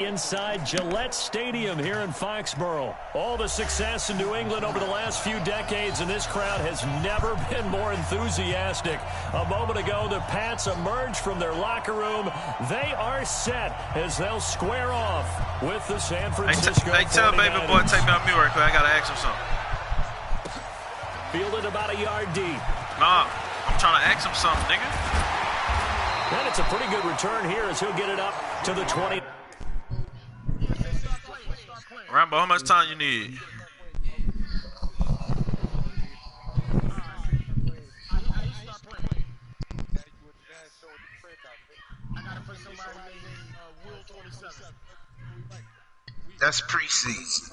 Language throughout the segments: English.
Inside Gillette Stadium here in Foxborough. All the success in New England over the last few decades, and this crowd has never been more enthusiastic. A moment ago, the Pats emerged from their locker room. They are set as they'll square off with the San Francisco 49ers. Hey, tell baby boy, take me on mute right quick. I got to ask him something. Fielded about a yard deep. Nah, I'm trying to ask him something, nigga. And it's a pretty good return here as he'll get it up to the 20. Rambo, how much time you need? That's preseason.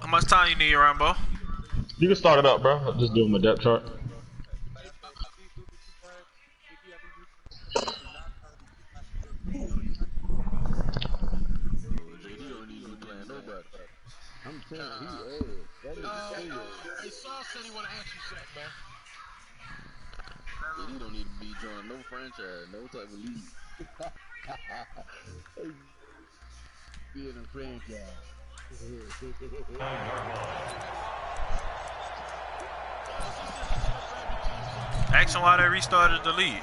How much time you need, Rambo? You can start it up, bro. I'll just do my depth chart. Hey, Saul said he want to ask you something, man. He don't need to be joining no franchise, no type of league. Being a franchise. Ask him why they restarted the league.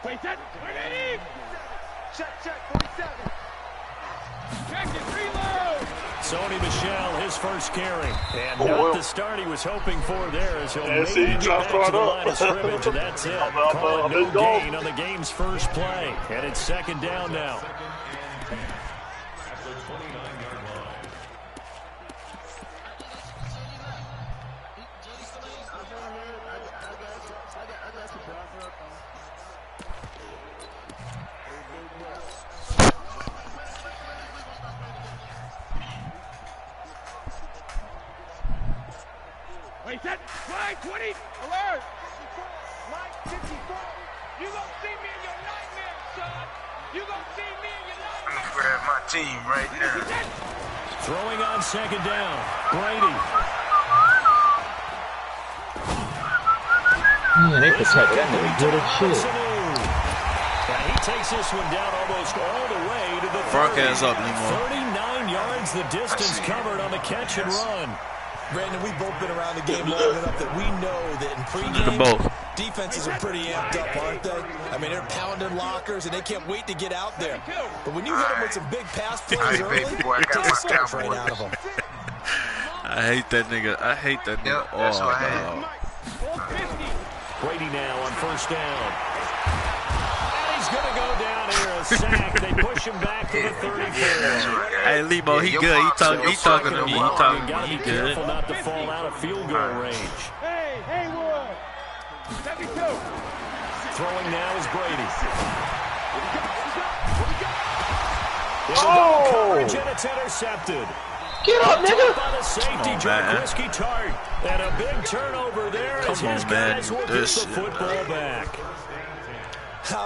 Wait, that, ready? Check, 47. Check it, reload. Sony Michel, his first carry. And not the start he was hoping for there as he'll maybe get back to the line of scrimmage, and that's it. Call it no gain on the game's first play. And it's second down now. Wait, that, flag 20, alert. Mike 54, you gonna see me in your nightmare, son. You gonna see me in your nightmare. I'm gonna grab my team right now. Throwing on second down, Brady. Man, they protect that nigga good as shit. And he takes this one down almost all the way to the 30. Broadcast up, Limo. 39 yards the distance covered on the catch and run. Brandon, we've both been around the game long enough that we know that in pregame, defenses are pretty amped up, aren't they? I mean, they're pounding lockers, and they can't wait to get out there. But when you hit them with some big pass plays early, it takes stuff right out of them. I hate that nigga. I hate that nigga. That's what I Oh, Brady now on first down. And he's going to go down here, a sack. They push him back to the 34. hey, Limo, he good. He talking to me. He talking to me. He good. Careful not to fall out of field goal range. Hey, Haywood. 72. Throwing now is Brady. Oh! Coverage, and it's intercepted. Get up, nigga! By the safety, Whiskey Tart. And a big turnover there as his guys will get the football back.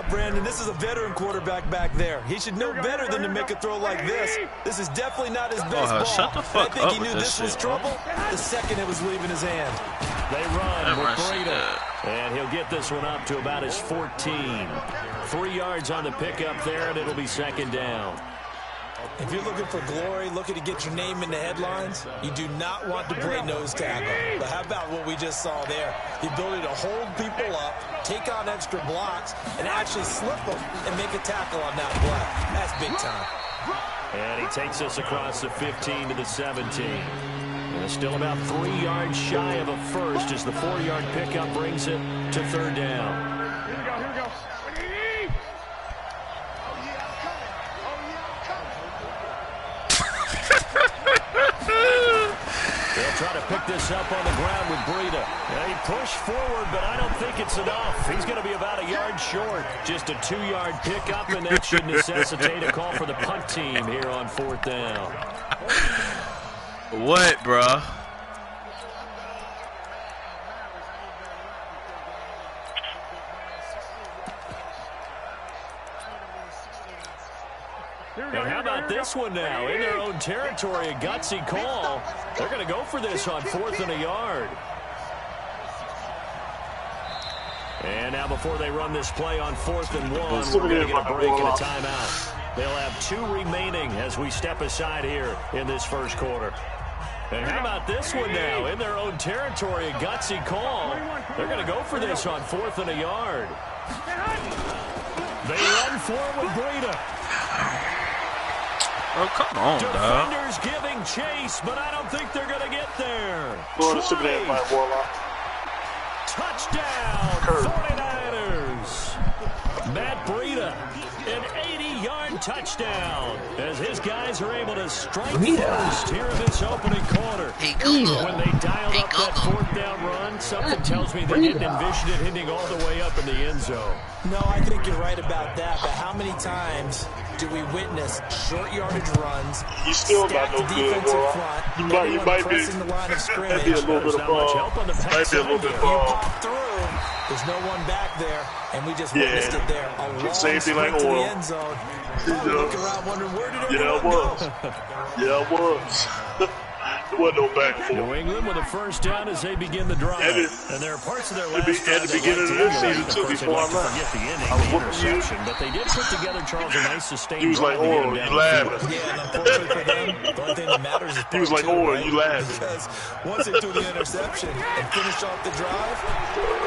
Brandon, this is a veteran quarterback back there. He should know better than to make a throw like this. This is definitely not his best ball. Shut the fuck I think up he knew with this this was shit, trouble the second it was leaving his hand. They run with Brady. And he'll get this one up to about his 14. 3 yards on the pickup there, and it'll be second down. If you're looking for glory, looking to get your name in the headlines, you do not want to play nose tackle. But how about what we just saw there? The ability to hold people up, take on extra blocks, and actually slip them and make a tackle on that block. That's big time. And he takes us across the 15 to the 17. And it's still about 3 yards shy of a first as the 4-yard pickup brings it to third down. Here we go. They'll try to pick this up on the ground with Breida. And he pushed forward, but I don't think it's enough. He's going to be about a yard short. Just a 2-yard pickup, and that should necessitate a call for the punt team here on fourth down. What, bro? And how about this one now? In their own territory, a gutsy call. They're going to go for this on 4th and a yard. And now before they run this play on 4th and 1, we're going to get a break and a timeout. They'll have 2 remaining as we step aside here in this first quarter. And how about this one now? In their own territory, a gutsy call. They're going to go for this on 4th and a yard. They run for it with Breida. Oh, come on, dog. Defenders giving chase, but I don't think they're going to get there. Touchdown, 49ers. Matt Breida, an 80-yard touchdown as his guys are able to strike first here in this opening quarter. When they dialed up that 4th down run, something tells me they didn't envision it hitting all the way up in the end zone. No, I think you're right about that, but how many times do we witness short yardage runs, you still got no good, bro. You might be the line of scrimmage. Might be a little bit of There's no one back there, and we just witnessed it there. A long same thing like to the oil. end zone. Looking around wondering where did it was. Yeah, it was. There wasn't no back for New England with a first down as they begin the drive. And there are parts of their last drive at the beginning of this season, too, before I left. Forget the ending, the interception, but they did put together, Charles, a nice sustained He was like, oh, you laughing. Yeah, and unfortunately for them, the only thing that matters is he was like, oh, you laughing. Because once they threw the interception and finished off the drive,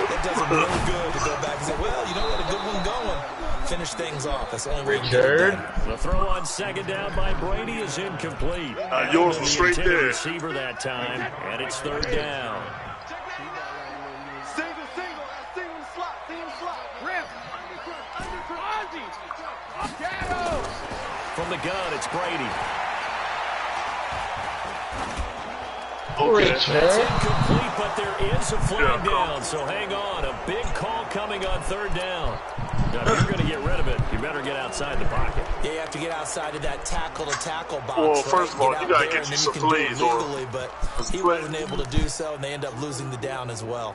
it does them no good to go back and say, well, you know what, a good one going. Finish things off. That's the only way to get it done. The throw on 2nd down by Brady is incomplete. Yours was straight there. Receiver that time, and it's 3rd down. Single slot. Rim. From the gun, it's Brady. Okay. That's incomplete, but there is a flag down, so hang on. A big call coming on 3rd down. Now, if you're going to get rid of it, you better get outside the pocket. Yeah, you have to get outside of that tackle-to-tackle box. Well, first of all, you got to get you some plays. But he wasn't able to do so, and they end up losing the down as well.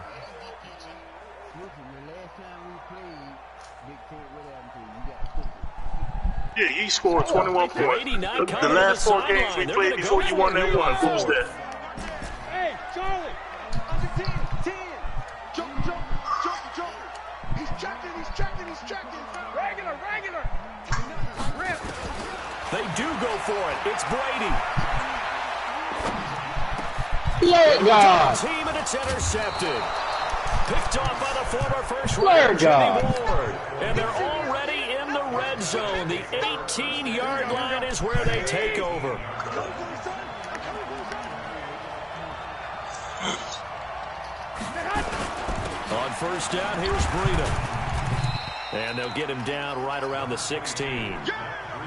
Yeah, he scored 21 points. The last 4 games we played before you won that one. Who was that? Hey, Charlie. Under 10. Jump. He's checking. Regular. Rip. They do go for it. It's Brady. God. Team, and it's intercepted. Picked off by the former first-rounder Jimmy Ward. And they're already in the red zone. The 18-yard line is where they take over. On 1st down, here's Breida. And they'll get him down right around the 16.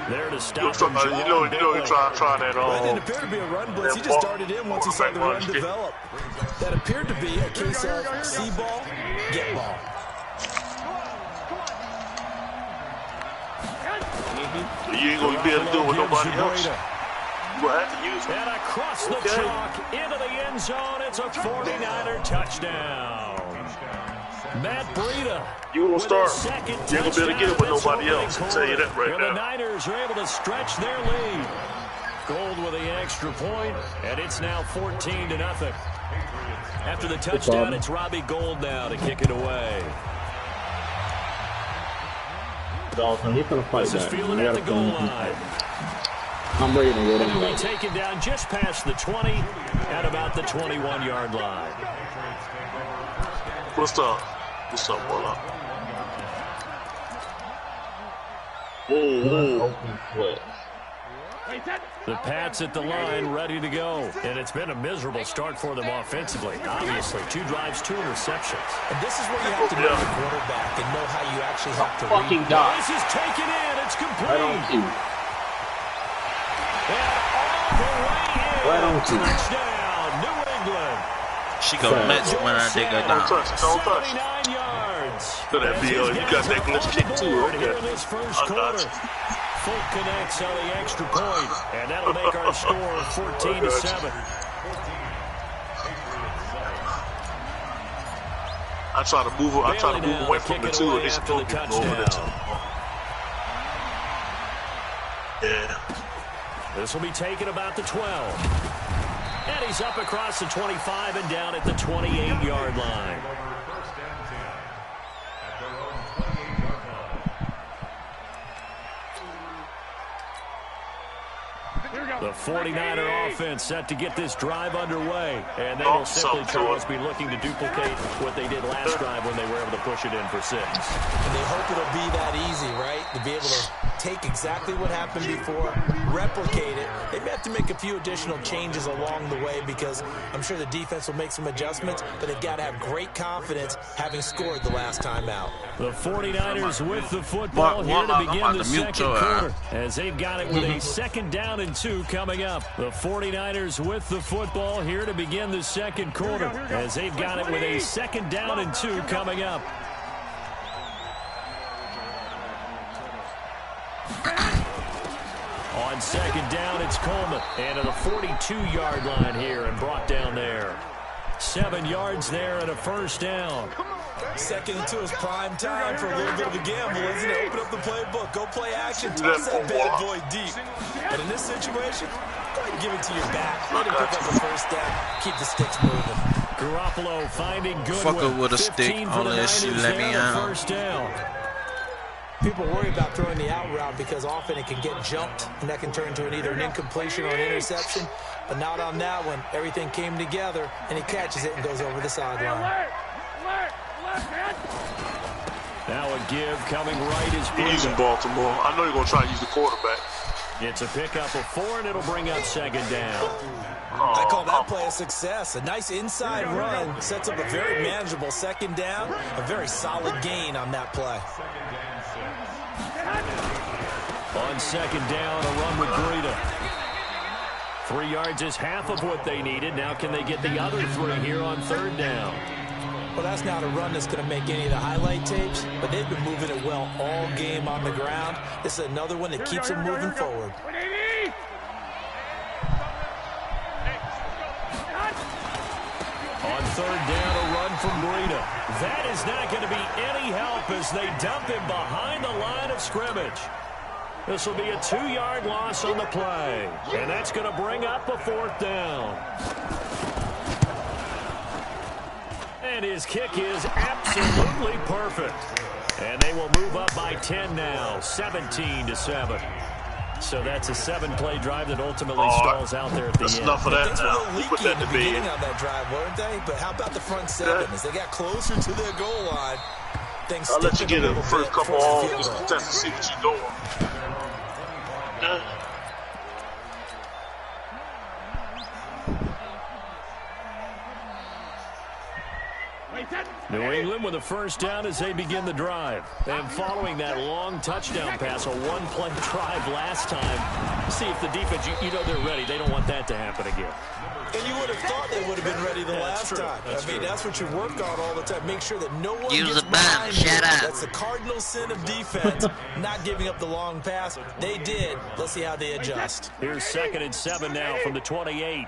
There to stop him. You know you try that That didn't appear to be a run blitz. He just started in once he saw the run develop. That appeared to be a case of see ball, get ball. You ain't going to be able to do it with nobody else. You will have to use it. And across the chalk into the end zone, it's a 49er touchdown. Matt Breida. You will start. You ain't going to be able to get it with nobody else. I'll tell you that right now. The Niners are able to stretch their lead. Gold with the extra point, and it's now 14-0. After the touchdown, it's Robbie Gould now to kick it away. Dawson, he's going to fight This is back. fielded at the goal line. I'm ready to get him. He'll be taken down just past the 20 at about the 21-yard line. What's up? Bola? Whoa. The Pats at the line, ready to go. And it's been a miserable start for them offensively. Obviously, 2 drives, 2 interceptions. And this is where you have to know the quarterback and know how you actually have to Fucking read. dot. This is taken in. It's complete. Right on cue. And all the way in. Right on cue. Touchdown, New England. She go nuts when I dig her Don't down. touch it. Don't touch it. 79 yards. Look at that BL. You got that glitch kick too, right Here there. in this first I got quarter. you. Full connects on the extra point, and that'll make our score 14-7. I try to move away from the 2, and they still the get over the 2. Yeah. This will be taken about the 12. And he's up across the 25 and down at the 28-yard line. The 49er offense set to get this drive underway. And they will simply, Charles, be looking to duplicate what they did last drive when they were able to push it in for 6. And they hope it'll be that easy, right? To be able to take exactly what happened before, replicate it. They may have to make a few additional changes along the way because I'm sure the defense will make some adjustments, but they've got to have great confidence having scored the last time out. The 49ers with the football here to begin the second quarter as they've got it with a 2nd down and 2 coming up. The 49ers with the football here to begin the second quarter as they've got it with a 2nd down and 2 coming up. On 2nd down, it's Coleman. And to the 42-yard line here and brought down there. 7 yards there and a 1st down. 2nd and 2 is prime time for a little bit of a gamble, isn't it? Open up the playbook, go play action, toss that bad boy deep. But in this situation, go ahead and give it to your back. Let him pick up the 1st down, keep the sticks moving. Garoppolo finding Goodwin. Fucker with a stick, unless you let me out. 1st down. People worry about throwing the out route because often it can get jumped, and that can turn into either an incompletion or an interception. But not on that one. Everything came together, and he catches it and goes over the sideline. Now a give coming right is He's in Baltimore. I know you're going to try to use the quarterback. It's a pickup of 4, and it'll bring up 2nd down. I call that play a success. A nice inside run sets up a very manageable 2nd down. A very solid gain on that play. On 2nd down, a run with Breida. 3 yards is half of what they needed. Now can they get the other 3 here on 3rd down? Well, that's not a run that's going to make any of the highlight tapes, but they've been moving it well all game on the ground. This is another one that keeps them moving forward. On 3rd down, a run from Breida. That is not going to be any help as they dump him behind the line of scrimmage. This will be a 2-yard loss on the play, and that's going to bring up a 4th down. And his kick is absolutely perfect. And they will move up by 10 now, 17-7. So that's a 7-play drive that ultimately stalls out there at the end. That's enough of that now. Put that to bed. On that drive, weren't they? But how about the front 7? As they got closer to their goal line, things I'll let you get in the first couple of all just to test to see what you're doing. New England with a 1st down as they begin the drive. And following that long touchdown pass, a 1-play drive last time. See if the defense, you know they're ready. They don't want that to happen again. And you would have thought they would have been ready the last time. That's what you work on all the time. Make sure that no one gets behind you. Shut up. That's the cardinal sin of defense, not giving up the long pass. They did. Let's see how they adjust. Here's 2nd and 7 now from the 28.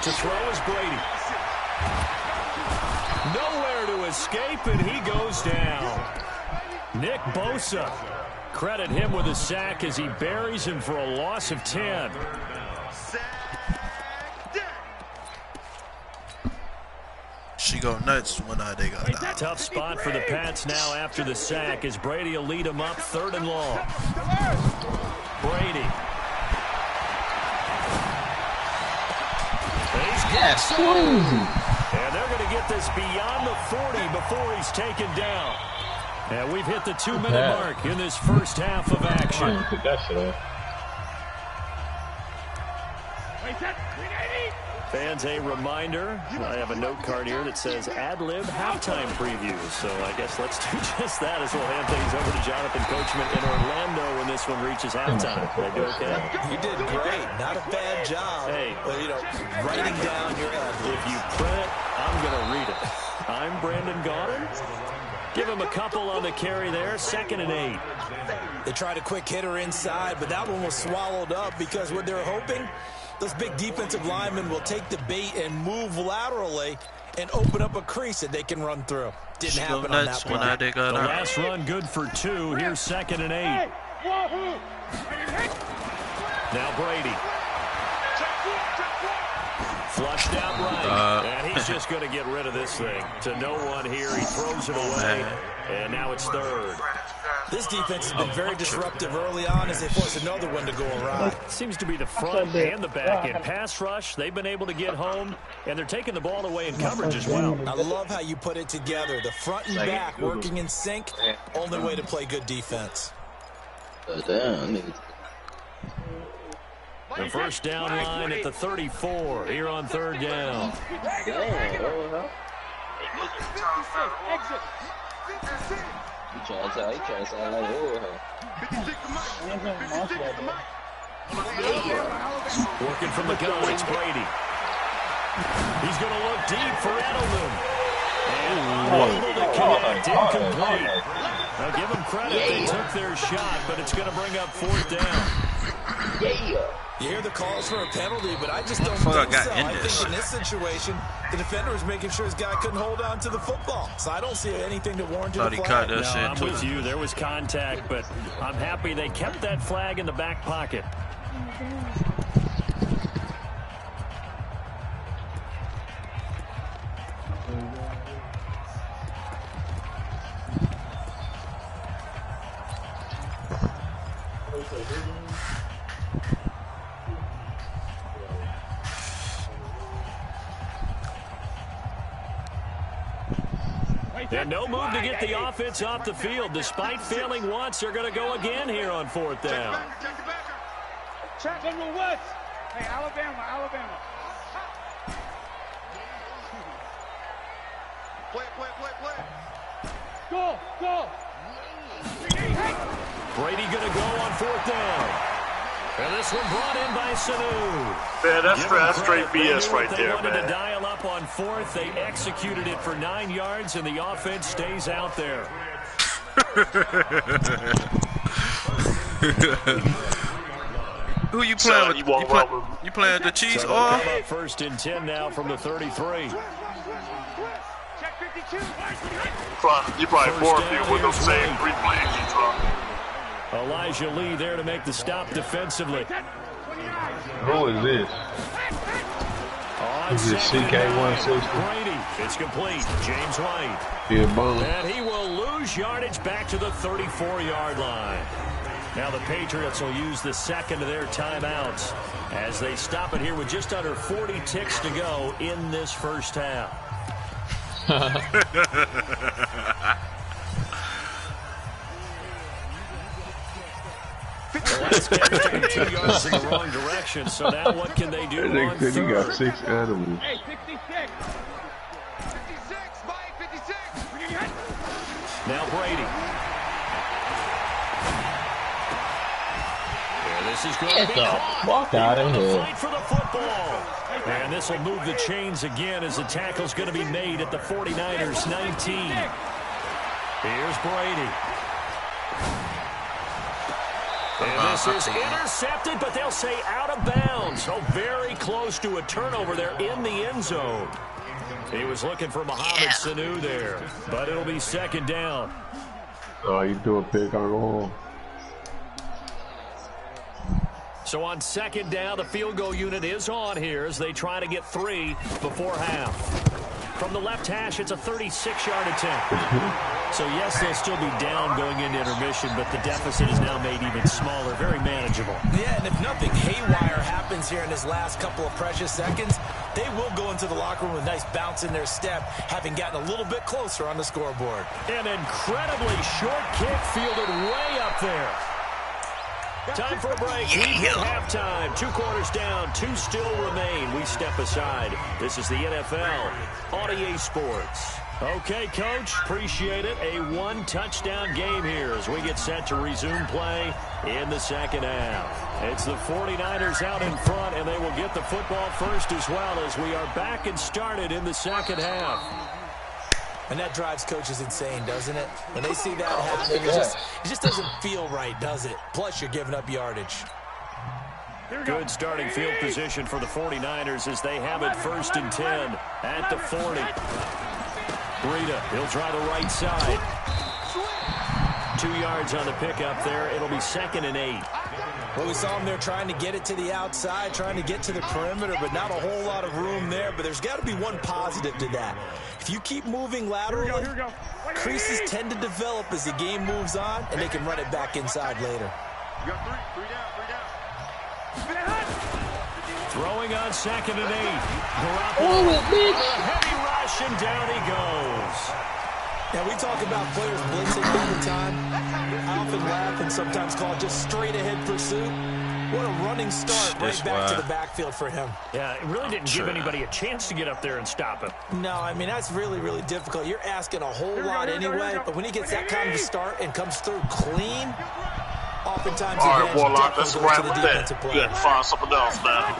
To throw is Brady. Nowhere to escape, and he goes down. Nick Bosa. Credit him with a sack as he buries him for a loss of 10. She go nuts when they go down. Tough spot for the Pats now after the sack as Brady will lead them up 3rd and long. Brady. Yes. And they're going to get this beyond the 40 before he's taken down. And we've hit the 2-minute mark in this first half of action. Fans, a reminder, I have a note card here that says ad-lib halftime preview. So I guess let's do just that as we'll hand things over to Jonathan Coachman in Orlando when this one reaches halftime. Did I do okay? You did great. Not a bad job. Hey, writing down your ad-libs. If you print it, I'm going to read it. I'm Brandon Gaudin. Give him a couple on the carry there, 2nd and 8. They tried a quick hitter inside, but that one was swallowed up because what they're hoping, those big defensive linemen will take the bait and move laterally and open up a crease that they can run through. Didn't happen on that play. The last run good for 2. Here's 2nd and 8. Now Brady. Flushed out right. And he's just going to get rid of this thing. To no one here. He throws it away, and now it's third. This defense has been very disruptive early on as they force another one to go awry. Seems to be the front and the back end. Pass rush, they've been able to get home, and they're taking the ball away in coverage as well. I love how you put it together. The front and back working in sync. Only way to play good defense. The first down line at the 34 here on third down. Working from the gun, it's Brady. He's going to look deep for Edelman. And able to connect, incomplete. Now give them credit, they took their shot, but it's going to bring up fourth down. You hear the calls for a penalty, but I just don't think so. I think in this situation, the defender was making sure his guy couldn't hold on to the football. So I don't see anything that warranted a flag. No, I'm with you. There was contact, but I'm happy they kept that flag in the back pocket. And no move to get the offense off the field. Despite failing once, they're going to go again here on fourth down. Check on the woods. Hey, Alabama. Play. Go. Brady going to go on fourth down. And this one brought in by Sanu. Man, that's straight BS right there, man. They wanted to dial up on fourth. They executed it for 9 yards, and the offense stays out there. Who you playing with? You playing with the Chiefs? So first and 10 now from the 33. Check 52. You probably bored me with those same three plays. Elijah Lee there to make the stop defensively. Who is this? Is it CK160? Brady, it's complete. James White. Yeah, and he will lose yardage back to the 34-yard line. Now the Patriots will use the second of their timeouts as they stop it here with just under 40 ticks to go in this first half. The last catch took him 2 yards in the wrong direction, so now what can they do on third? You got 6 animals. Hey, 66. 56, Mike, 56. Now Brady. And this is going to be walk out of here. Fight for the football. And this will move the chains again as the tackle's going to be made at the 49ers 19. Here's Brady. And this is intercepted, but they'll say out of bounds. So very close to a turnover there in the end zone. He was looking for Mohamed Sanu there, but it'll be second down. Oh, you do a pick on home. So on second down, the field goal unit is on here as they try to get 3 before half. From the left hash, it's a 36-yard attempt. So, yes, they'll still be down going into intermission, but the deficit is now made even smaller, very manageable. Yeah, and if nothing haywire happens here in his last couple of precious seconds, they will go into the locker room with a nice bounce in their step, having gotten a little bit closer on the scoreboard. An incredibly short kick fielded way up there. Time for a break. We hit halftime. 2 quarters down. 2 still remain. We step aside. This is the NFL on EA Sports. Okay, Coach. Appreciate it. A 1-touchdown game here as we get set to resume play in the second half. It's the 49ers out in front, and they will get the football first as well as we are back and started in the second half. And that drives coaches insane, doesn't it? When they see that happen, it just doesn't feel right, does it? Plus, you're giving up yardage. Good starting field position for the 49ers as they have it first and 10 at the 40. Breida, he'll try the right side. 2 yards on the pickup there. It'll be second and 8. Well, we saw him there trying to get it to the outside, trying to get to the perimeter, but not a whole lot of room there. But there's got to be one positive to that. If you keep moving laterally, creases tend to develop as the game moves on, and they can run it back inside later. You got three down. Throwing on 2nd and 8. Garoppolo. A heavy rush, and down he goes. Now, we talk about players blitzing all the time. I often laugh and sometimes call it just straight-ahead pursuit. What a running start right back to the backfield for him. Yeah, it really didn't give anybody a chance to get up there and stop him. No, I mean, that's really, really difficult. You're asking a whole lot anyway, but when he gets that kind of a start and comes through clean, oftentimes all right, Warlock, let's wrap with that. You got to find something else now.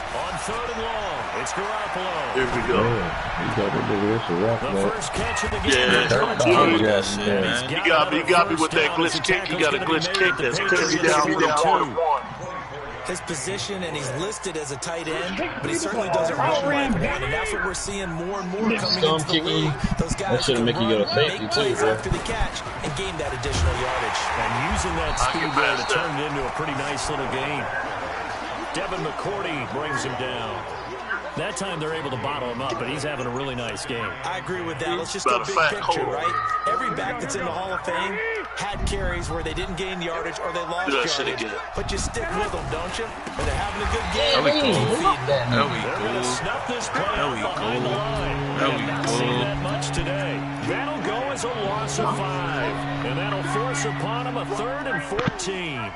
On 3rd and long, it's Garoppolo. Here we go. The first catch of the game. You got me with that glitch kick. You got a glitch kick that's putting me down 1-1. His position, and he's listed as a tight end, but he certainly doesn't run like one, and that's what we're seeing more and more coming into the league. Those guys can run, make plays after the catch, and gain that additional yardage. And using that speed there to turn it into a pretty nice little game. Devin McCourty brings him down. That time they're able to bottle him up, but he's having a really nice game. I agree with that. Let's just go big picture, right? Every back that's in the Hall of Fame had carries where they didn't gain yardage or they lost yardage. But you stick with them, don't you? And they're having a good game. They're going to snuff this play behind the line. We have not seen that much today. That'll go as a loss of 5. And that'll force upon him a 3rd and 14.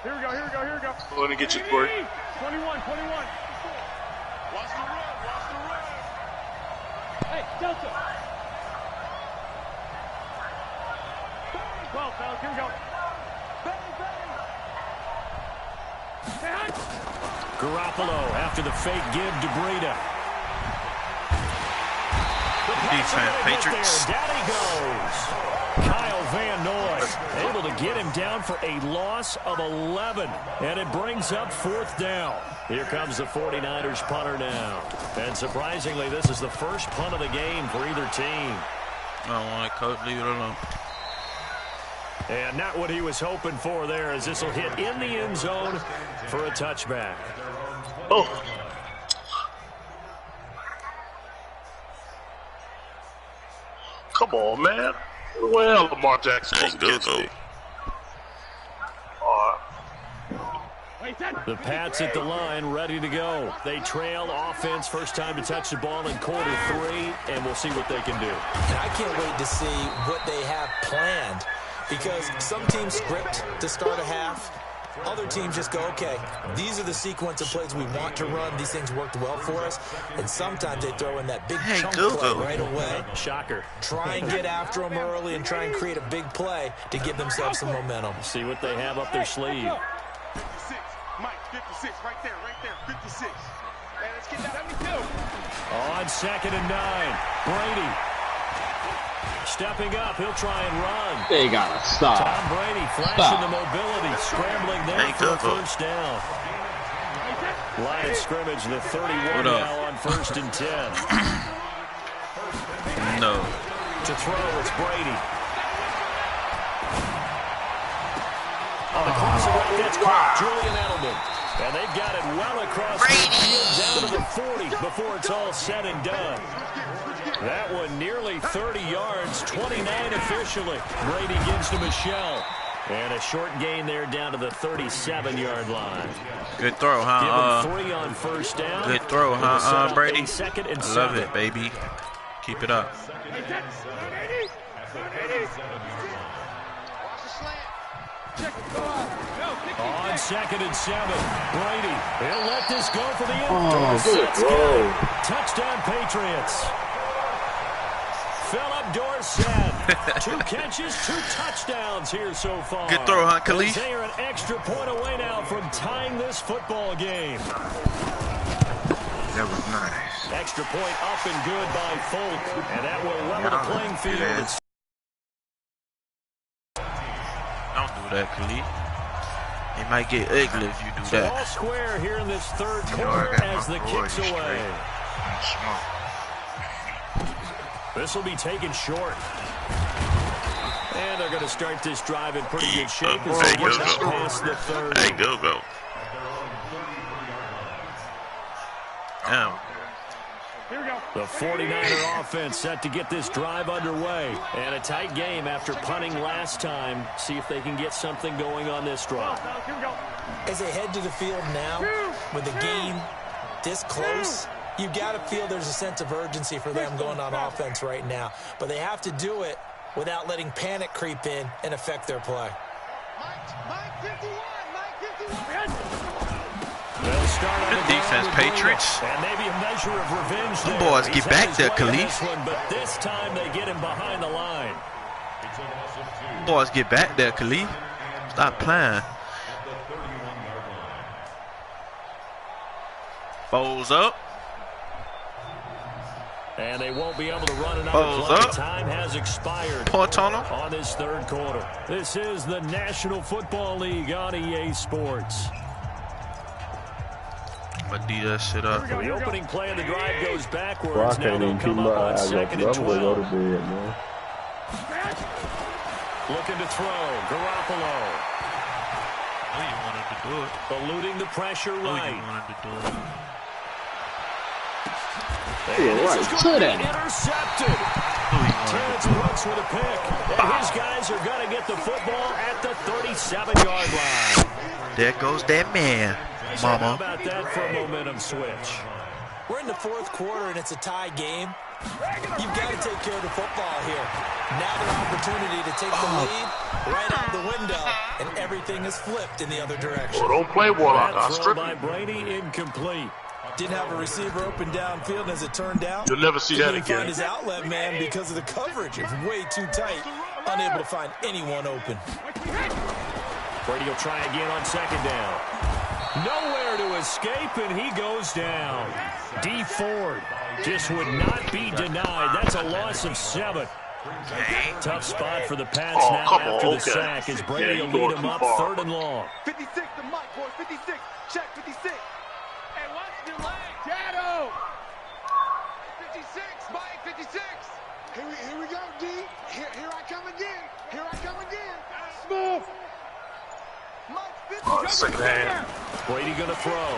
Here we go. Go ahead and get your work. 21. Watch the run. Hey, Delta. 12, fellas, here we go. Garoppolo after the fake give to Breida. Defense, Patriots. Down he goes. Kyle Van Noy able to get him down for a loss of 11. And it brings up 4th down. Here comes the 49ers punter now. And surprisingly, this is the first punt of the game for either team. I don't want to coach. Leave it alone. And not what he was hoping for there, as this will hit in the end zone for a touchback. Oh. Come on, man. Well, Lamar Jackson was against me. The Pats at the line, ready to go. They trail offense, first time to touch the ball in quarter 3, and we'll see what they can do. And I can't wait to see what they have planned, because some teams script to start a half. Other teams just go, okay, these are the sequence of plays we want to run. These things worked well for us. And sometimes they throw in that big chunk play right away. Shocker. Try and get after them early and try and create a big play to give themselves some momentum. See what they have up their sleeve. 56. Mike, 56. Right there. 56. Man, let's get that 72. On 2nd and 9. Brady. Stepping up, he'll try and run. They gotta stop. Tom Brady flashing the mobility, scrambling there for a first down. Line of scrimmage, the 31 now on 1st and 10. No. To throw, it's Brady. On the crossover, that's caught. Julian Edelman. And they've got it well across the field down to the 40 before it's all said and done. That one nearly 30 yards, 29 officially. Brady gives to Michelle. And a short gain there down to the 37-yard line. Good throw, huh? Give him 3 on first down. Good throw, huh, Brady? 2nd and 7. Love it, baby. Keep it up. On 2nd and 7, Brady. He'll let this go for the end. Good throw. Touchdown, Patriots. Philip Dorsett. 2 catches, 2 touchdowns here so far. Good throw, huh, Khalif? They are an extra point away now from tying this football game. That was nice. Extra point up and good by Folk. And that will level the playing field. Don't do that, Khalif. It might get ugly if you do that. All square here in this 3rd quarter as the kicks away. This will be taken short. And they're going to start this drive in pretty good shape as they get past the 30. Hey, go. Damn. Here we go. The 49er offense set to get this drive underway. And a tight game after punting last time. See if they can get something going on this drive. Here we go. As they head to the field now, with the game this close, you've got to feel there's a sense of urgency for them going on offense right now. But they have to do it without letting panic creep in and affect their play. Mike 51. Mike 51. They'll start on Good the defense, ground with Patriots. Bruno. And maybe a measure of revenge Them there. boys He's get had back his there, way in Khalif. this one, but this time they get him behind the line. Boys, get back there, Khalif. Stop playing. Foles up. And they won't be able to run another Balls play. up. Time has expired Point on him. on this third quarter. This is the National Football League on EA Sports. I'm going to D that shit up. The opening play of the drive goes Bro, I backwards. Now can't they'll even keep come my up on eyes open. second I'm and gonna go to 12. bed, man. Looking to throw. Garoppolo. Knew you wanted to do it. Eluding the pressure Knew you right. wanted to do it. And this is right going to to be that. intercepted. Knew you wanted Terrence to do it. Brooks with a pick. And his guys are going to get the football at the 37-yard line. There goes that man, So how mama. about that for a momentum switch? We're in the fourth quarter, and it's a tie game. You've got to take care of the football here. Now the opportunity to take the lead right out the window, and everything is flipped in the other direction. Oh, don't play Warlock. I'll That throw strip by you. Brady incomplete. Didn't have a receiver open downfield, and as it turned out, You'll never see that couldn't find again. his outlet man because of the coverage. It's way too tight, unable to find anyone open. Brady will try again on second down. Nowhere to escape, and he goes down. D. Ford just would not be denied. That's a loss of 7. Tough spot for the Pats Oh, now come on, after the okay. sack as Brady Yeah, will you're lead going him too up far. 3rd and long. 56 to Mike, boys. 56. Check 56. Hey, watch your leg. Shadow. 56. Mike 56. Here we go, D. Here I come again. Here I come again. Smooth. Mike 50. Oh, the second hand. Brady going to throw.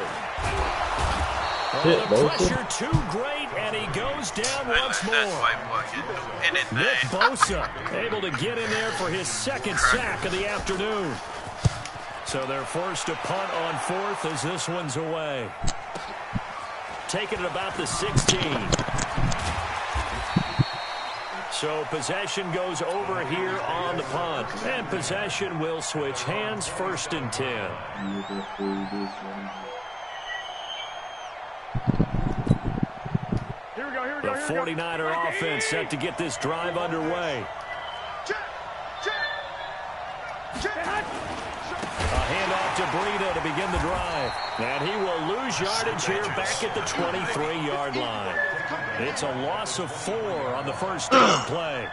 Hit, The Bosa. pressure too great, and he goes down once That's more. white boy can do Nick anything. Bosa able to get in there for his second sack of the afternoon. So they're forced to punt on 4th as this one's away. Taking it about the 16. So possession goes over here on the punt. And possession will switch hands, 1st and 10. Here we go. Here we The go. Here we go. 49er offense set to get this drive underway. Check. A handoff to Breida to begin the drive. And he will lose yardage here back at the 23-yard line. It's a loss of 4 on the first down play.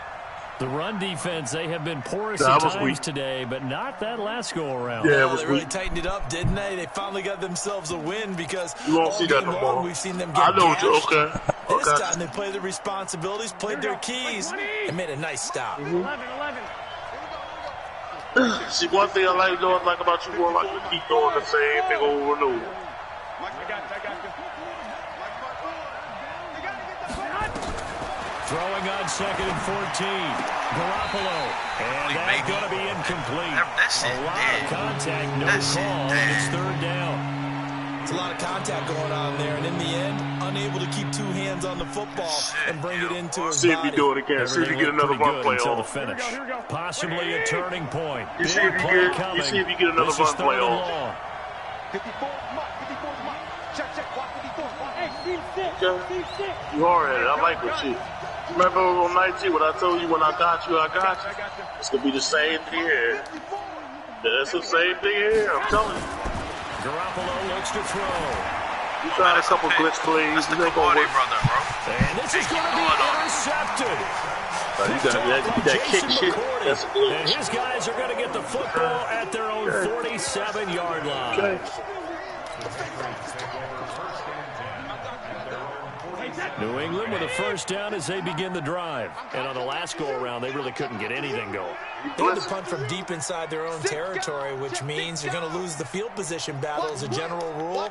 The run defense, they have been porous That at was times weak. today, but not that last go-around. Yeah, it Oh, was they really weak. tightened it up, didn't they? They finally got themselves a win because You won't all see that game no long more. we've seen them I get know what you. gashed. Okay. This Okay. time they played their responsibilities, played their keys, and made a nice stop. 11. See, one thing I like doing, like about you, Warlock, you keep doing the same thing over and over. I got you. Throwing on 2nd and 14. Garoppolo. And that's going to be incomplete. That's it, A lot dead. of contact, no That's it, call. dead. It's 3rd down. It's a lot of contact going on there, and in the end, unable to keep 2 hands on the football and bring it into his See if you body. do it again. See if you get another Everything run looked play pretty good on. until the finish. Here we go. Possibly a turning point. You Big see if you play get- coming. you see if you get another This is run play 3rd and on. long. 54 Mike. 54 Mike. Check. Watch 54. Hey, Steve 6. Okay. Steve 6. You hard headed. I like what you. Remember on 19 when I told you when I got you, I got you? I got you. It's going to be the same thing here. That's the same thing here. I'm telling you. Garoppolo looks to throw. You tried a couple glitch plays. That's the You ain't going to Capote work. brother, bro. And this is going to be intercepted. You got that kick shit. That's a And glitch. his guys are going to get the football at their own 47-yard line. Okay. New England with a first down as they begin the drive. And on the last go-around, they really couldn't get anything going. They had to punt from deep inside their own territory, which means you're going to lose the field position battle as a general rule.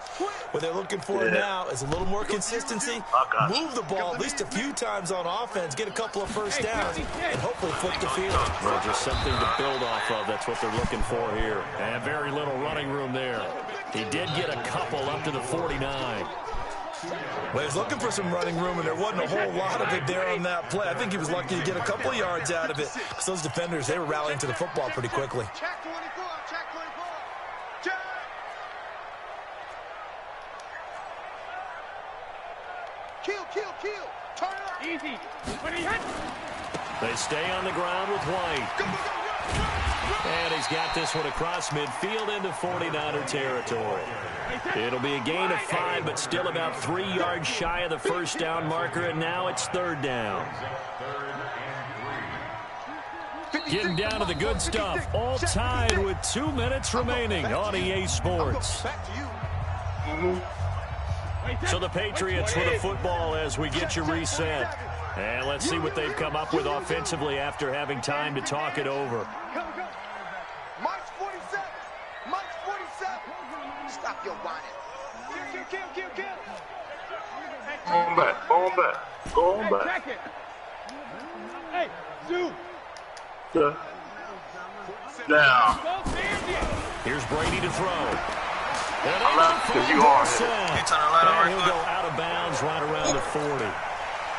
What they're looking for now is a little more consistency, move the ball at least a few times on offense, get a couple of first downs, and hopefully flip the field. Well, just something to build off of. That's what they're looking for here. And very little running room there. He did get a couple up to the 49. Well, he was looking for some running room, and there wasn't a whole lot of it there on that play. I think he was lucky to get a couple of yards out of it because those defenders, they were rallying to the football pretty quickly. Check 24, check 24. Check. Kill. Turn it up. Easy. They stay on the ground with White. And he's got this one across midfield into 49er territory. It'll be a gain of 5, but still about 3 yards shy of the first down marker, and now it's third down. Getting down to the good stuff. All tied with 2 minutes remaining on EA Sports. So the Patriots with the football as we get you reset. And let's see what they've come up with offensively after having time to talk it over. March 47. Stop your whining. Kill. Go on back. Hey, Zoo. Now. Here's Brady to throw. I love because you are And he'll go out of bounds right around the 40.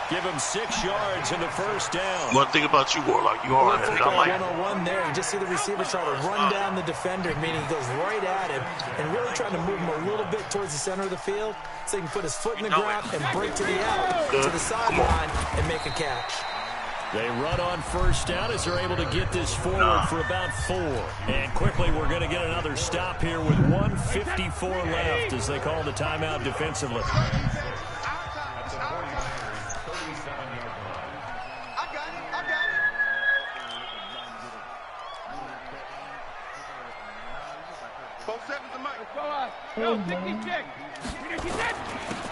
Give him 6 yards in the first down. One thing about you, Warlock, you are at it. I like it. 1-on-1 there. You just see the receiver try to run down the defender, meaning he goes right at him and really trying to move him a little bit towards the center of the field so he can put his foot in the ground and break to the out, to the sideline, and make a catch. They run on first down as they're able to get this forward for about 4. And quickly we're going to get another stop here with 1:54 left as they call the timeout defensively.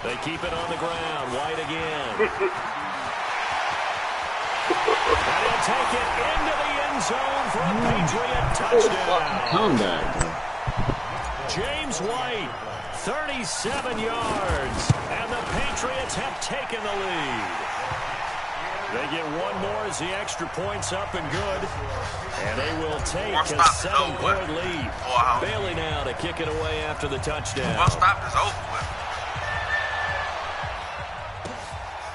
They keep it on the ground. White again. And he'll take it into the end zone for a Patriot touchdown. Calm down. James White, 37 yards. And the Patriots have taken the lead. They get one more as the extra point's up and good. And they will take a 7-point lead. Bailey now to kick it away after the touchdown. Well, stop is over with.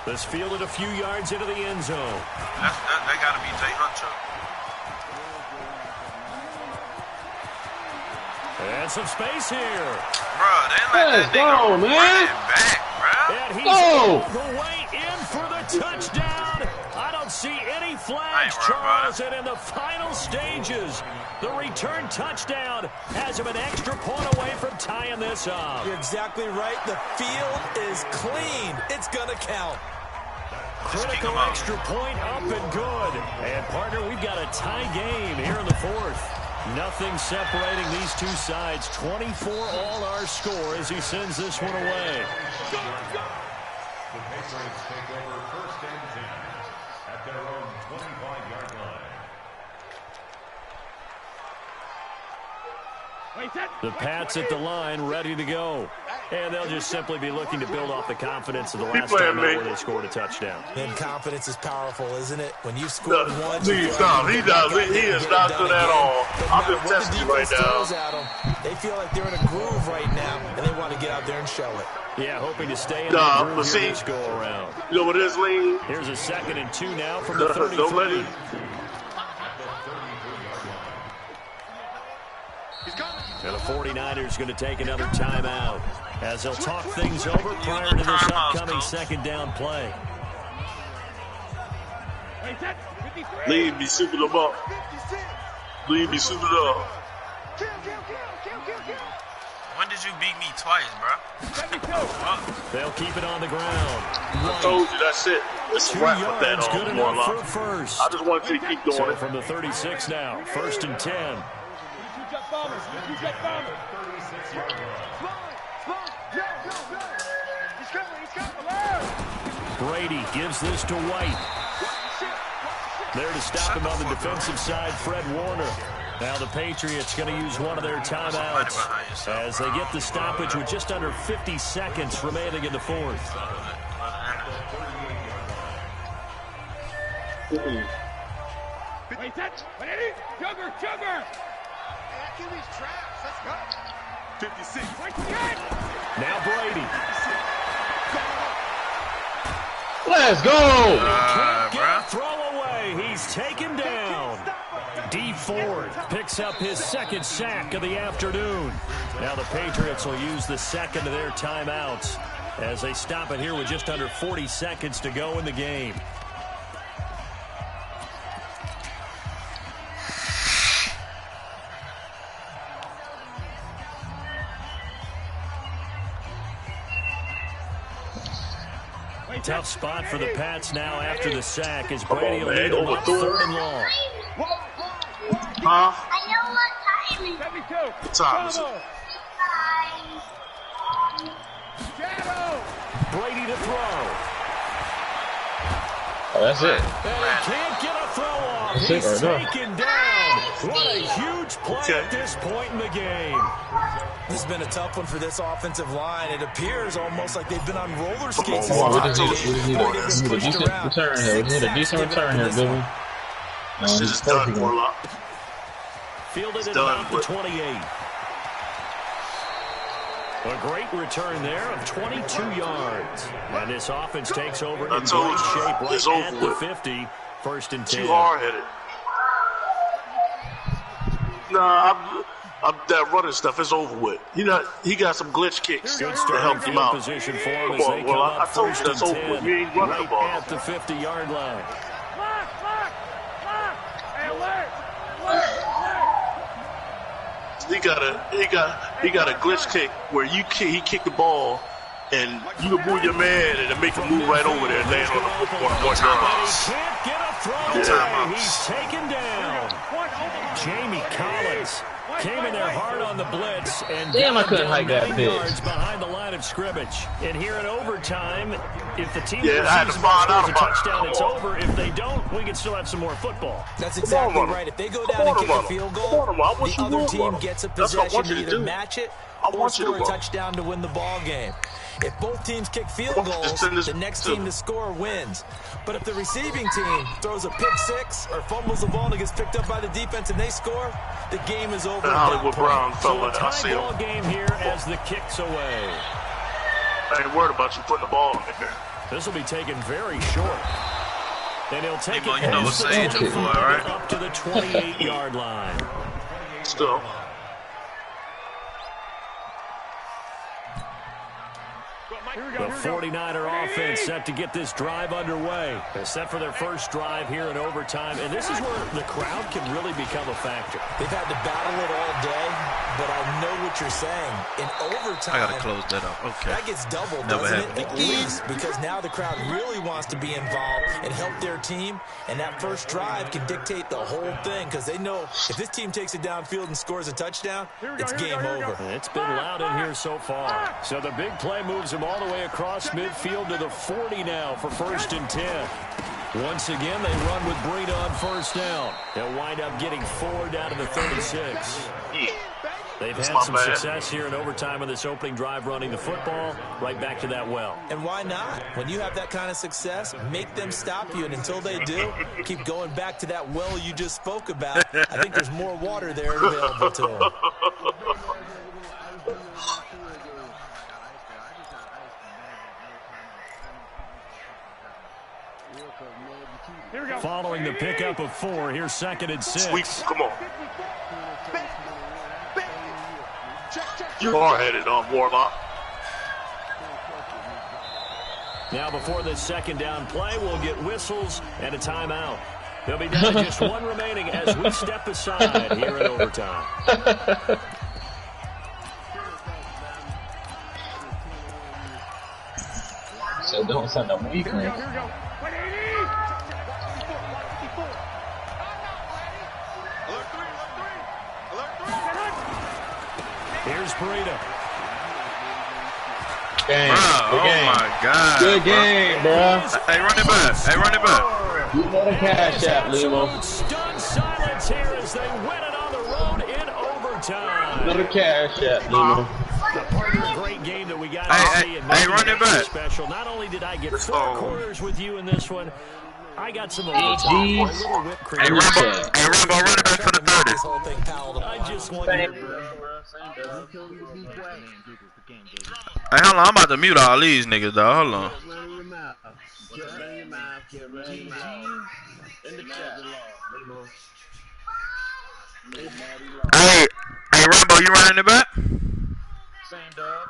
This fielded a few yards into the end zone. They got to be Jay Hunter. And some space here. Bro, they let that nigga run it back, bro. And he's all the way in for the touchdown. I don't see any flags, Charles. And in the final stages, the return touchdown has him an extra point away from tying this up. You're exactly right. The field is clean. It's going to count. Critical extra point up and good. And, partner, we've got a tie game here in the fourth. Nothing separating these two sides. 24 all our score as he sends this one away. The Patriots take over first and 10 at their own 25-yard line. The Pats at the line, ready to go. And they'll just simply be looking to build off the confidence of the last time out where they scored a touchdown. And confidence is powerful, isn't it? When you scored once, He is not good at all. I'm just testing you right now. They feel like they're in a groove right now, and they want to get out there and show it. Yeah, hoping to stay in the groove here this go-around. You know what it is, Lee? Here's a 2nd and 2 now from the 33. And the 49ers going to take another timeout as they'll talk things over prior to this upcoming second down play. Lee be super them up. Lee be super up. When did you beat me twice, bro? They'll keep it on the ground. I told you, that's it. It's a wrap with that good on enough Warlock. for first. I just want to keep going. So from the 36 now, 1st and 10. Brady gives this to White. There to stop him on the defensive side, Fred Warner. Now the Patriots going to use one of their timeouts as they get the stoppage with just under 50 seconds remaining in the fourth. Wait, touch. Sugar. That QB's traps. Let's go. 56. Now Brady. Let's go. Can't get a throw away. He's taken down. D. Ford picks up his second sack of the afternoon. Now the Patriots will use the second of their timeouts as they stop it here with just under 40 seconds to go in the game. Tough spot for the Pats now after the sack as Brady will lead them up 3rd and long. Huh? I know what time it is. What time is it? Brady to throw. Oh, that's it. And he can't get a throw off. That's it He's right taken down. What a huge play at this point in the game. This has been a tough one for this offensive line. It appears almost like they've been on roller skates. Come on, we just need a decent return here. We need a decent return here, Billy. This is done, Warlock. Fielded at about the 28. A great return there of 22 yards. And this offense takes over in great shape right at the 50. 1st and 10. Too hard-headed. Nah, that running stuff is over with. He got some glitch kicks to help him out. Position for him Come on, well, I told you that's over with. You ain't running the ball. At the 50-yard line. He got a glitch kick where he kick the ball and you can move your man and then make him move right over there and land on the football. Can't get a throw away. He's taken down. Jamie Collins came in there hard on the blitz and I couldn't hike that 9 pitch. yards behind the line of scrimmage. And here in overtime, if the team I had to find out scores a about touchdown, it. it's over. If they don't, we can still have some more football. That's exactly right. If they go down and kick a field goal, the other team gets a possession to either match it or score a touchdown to win the ball game. If both teams kick field goals, the next team to score wins. But if the receiving team throws a pick six or fumbles the ball and it gets picked up by the defense and they score, the game is over. Hollywood Brown So a I see tie ball him. game here as the kick's away. I ain't worried about you putting the ball in there. This will be taken very short. And he'll take Hey, it you know past what's the age 20 for, right? up to the 28-yard line. Still. The 49er offense set to get this drive underway. They're set for their first drive here in overtime, and this is where the crowd can really become a factor. They've had to battle it all day, but I know what you're saying. In overtime, I gotta close that up. Okay. that gets doubled, Never doesn't happened. it? At least, because now the crowd really wants to be involved and help their team, and that first drive can dictate the whole thing because they know if this team takes it downfield and scores a touchdown, it's game over. It's been loud in here so far. So the big play moves him all the way across midfield to the 40 now for 1st and 10. Once again, they run with Breida on 1st down. They'll wind up getting 4 down to the 36. They've had some success here in overtime on this opening drive running the football right back to that well. And why not? When you have that kind of success, make them stop you, and until they do, keep going back to that well you just spoke about. I think there's more water there available to them. Following the pickup of 4, here's 2nd and 6. Sweep, come on. You hard-headed on Warlock. Now before this 2nd down play, we'll get whistles and a timeout. They'll be down to just 1 remaining as we step aside here in overtime. So don't send them weakness. Here's Breida. Game. Bro, Good game. oh my God. Good game, bro. Hey, run it back. Hey, run it back. You know the cash app, Limo. Stunned silence here as they win it on the road in overtime. You know the cash app, Limo. A part of the great game that we got to see. Hey, run it back. Special. Not only did I get 4 quarters with you in this one, I got some overtime. Hey, Rambo, run it back for the 30. I just want you. Hey, hold on. I'm about to mute all these niggas, dog. Hold on. Hey, Rambo, you running it back? Same dub.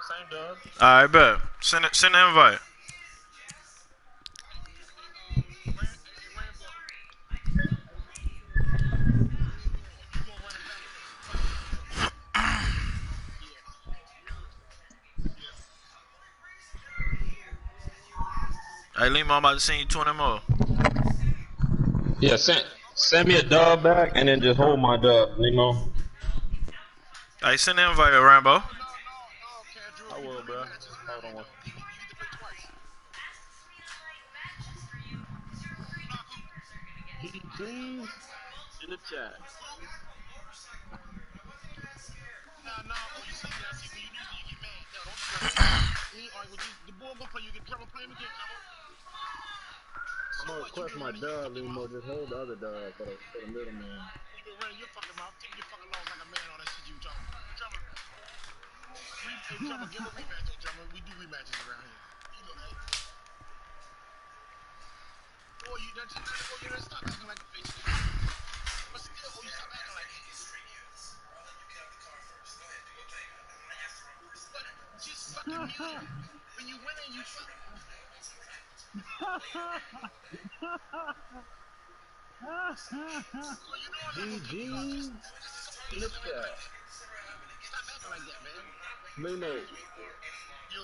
All right, bet. Send the invite. Hey, Lima, I'm about to send you 20 more. Yeah, send me a dub back and then just hold my dub, Limo. Hey, send the invite, Rambo. I will, bro. Hold on. Please in the chat. I'm gonna request my dub, Limo. Just hold the other dub for the middle man. You been running your fucking mouth. Take your fucking laws like a man. All that shit you talking. Drummer. Drummer, give a rematch, though, Drummer. We do rematches around here. You know that. Boy, you done stop acting like a bitch. But still, boy, you stop acting like it. But just fucking mute. When you win and you fuck. GG. Look at that. Stop acting like that, man. Limo. Yo.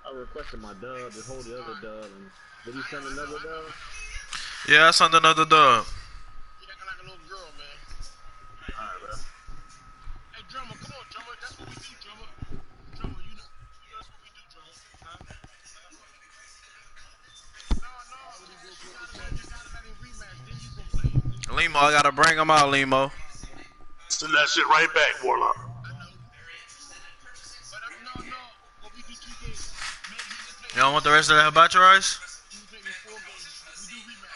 I requested my dub. Just hold the other dub. And did you send another dub? Yeah, I sent another dub. You acting like a little girl, man. Alright, bro. Hey, Drummer, come on, Drummer. That's what we do, Drummer. Drummer, you know that's what we do, Drummer. Huh? No. Limo, I gotta bring him out, Limo. Send that shit right back, Warlock. You don't want the rest of the hibachi rice?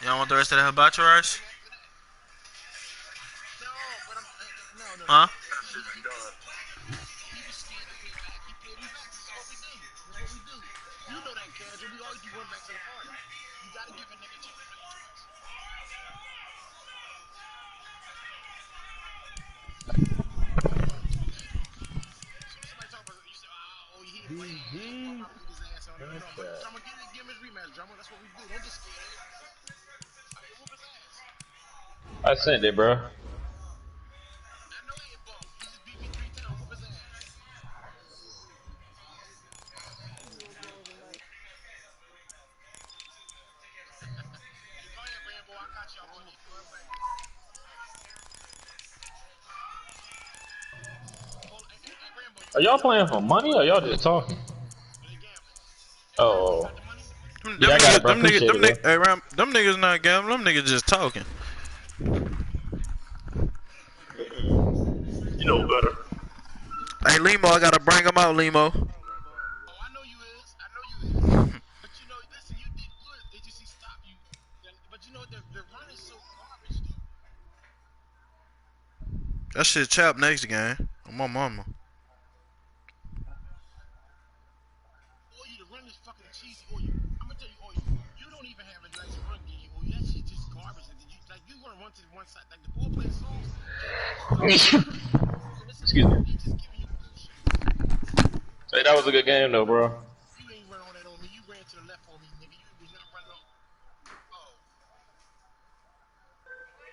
You don't want the rest of the hibachi rice? Huh? I sent it, bro. Are y'all playing for money or y'all just talking? Oh. Yeah, I got it, bro. Them niggas not gambling. Them niggas just talking. You know better. Hey, Limo, I gotta bring him out, Limo. I know you is. But you know, listen, you did good. They just stop you. But you know, the run is so garbage, dude. That shit chop next game. On my mama. The run is fucking cheesy. I'm gonna tell you, you don't even have a nice run game. That shit just garbage. You wanna run to the one side, like the ball playing songs. Excuse me. Hey, that was a good game though, bro. You ain't run on that on me. You ran to the left on me, nigga. You was not running on. Oh.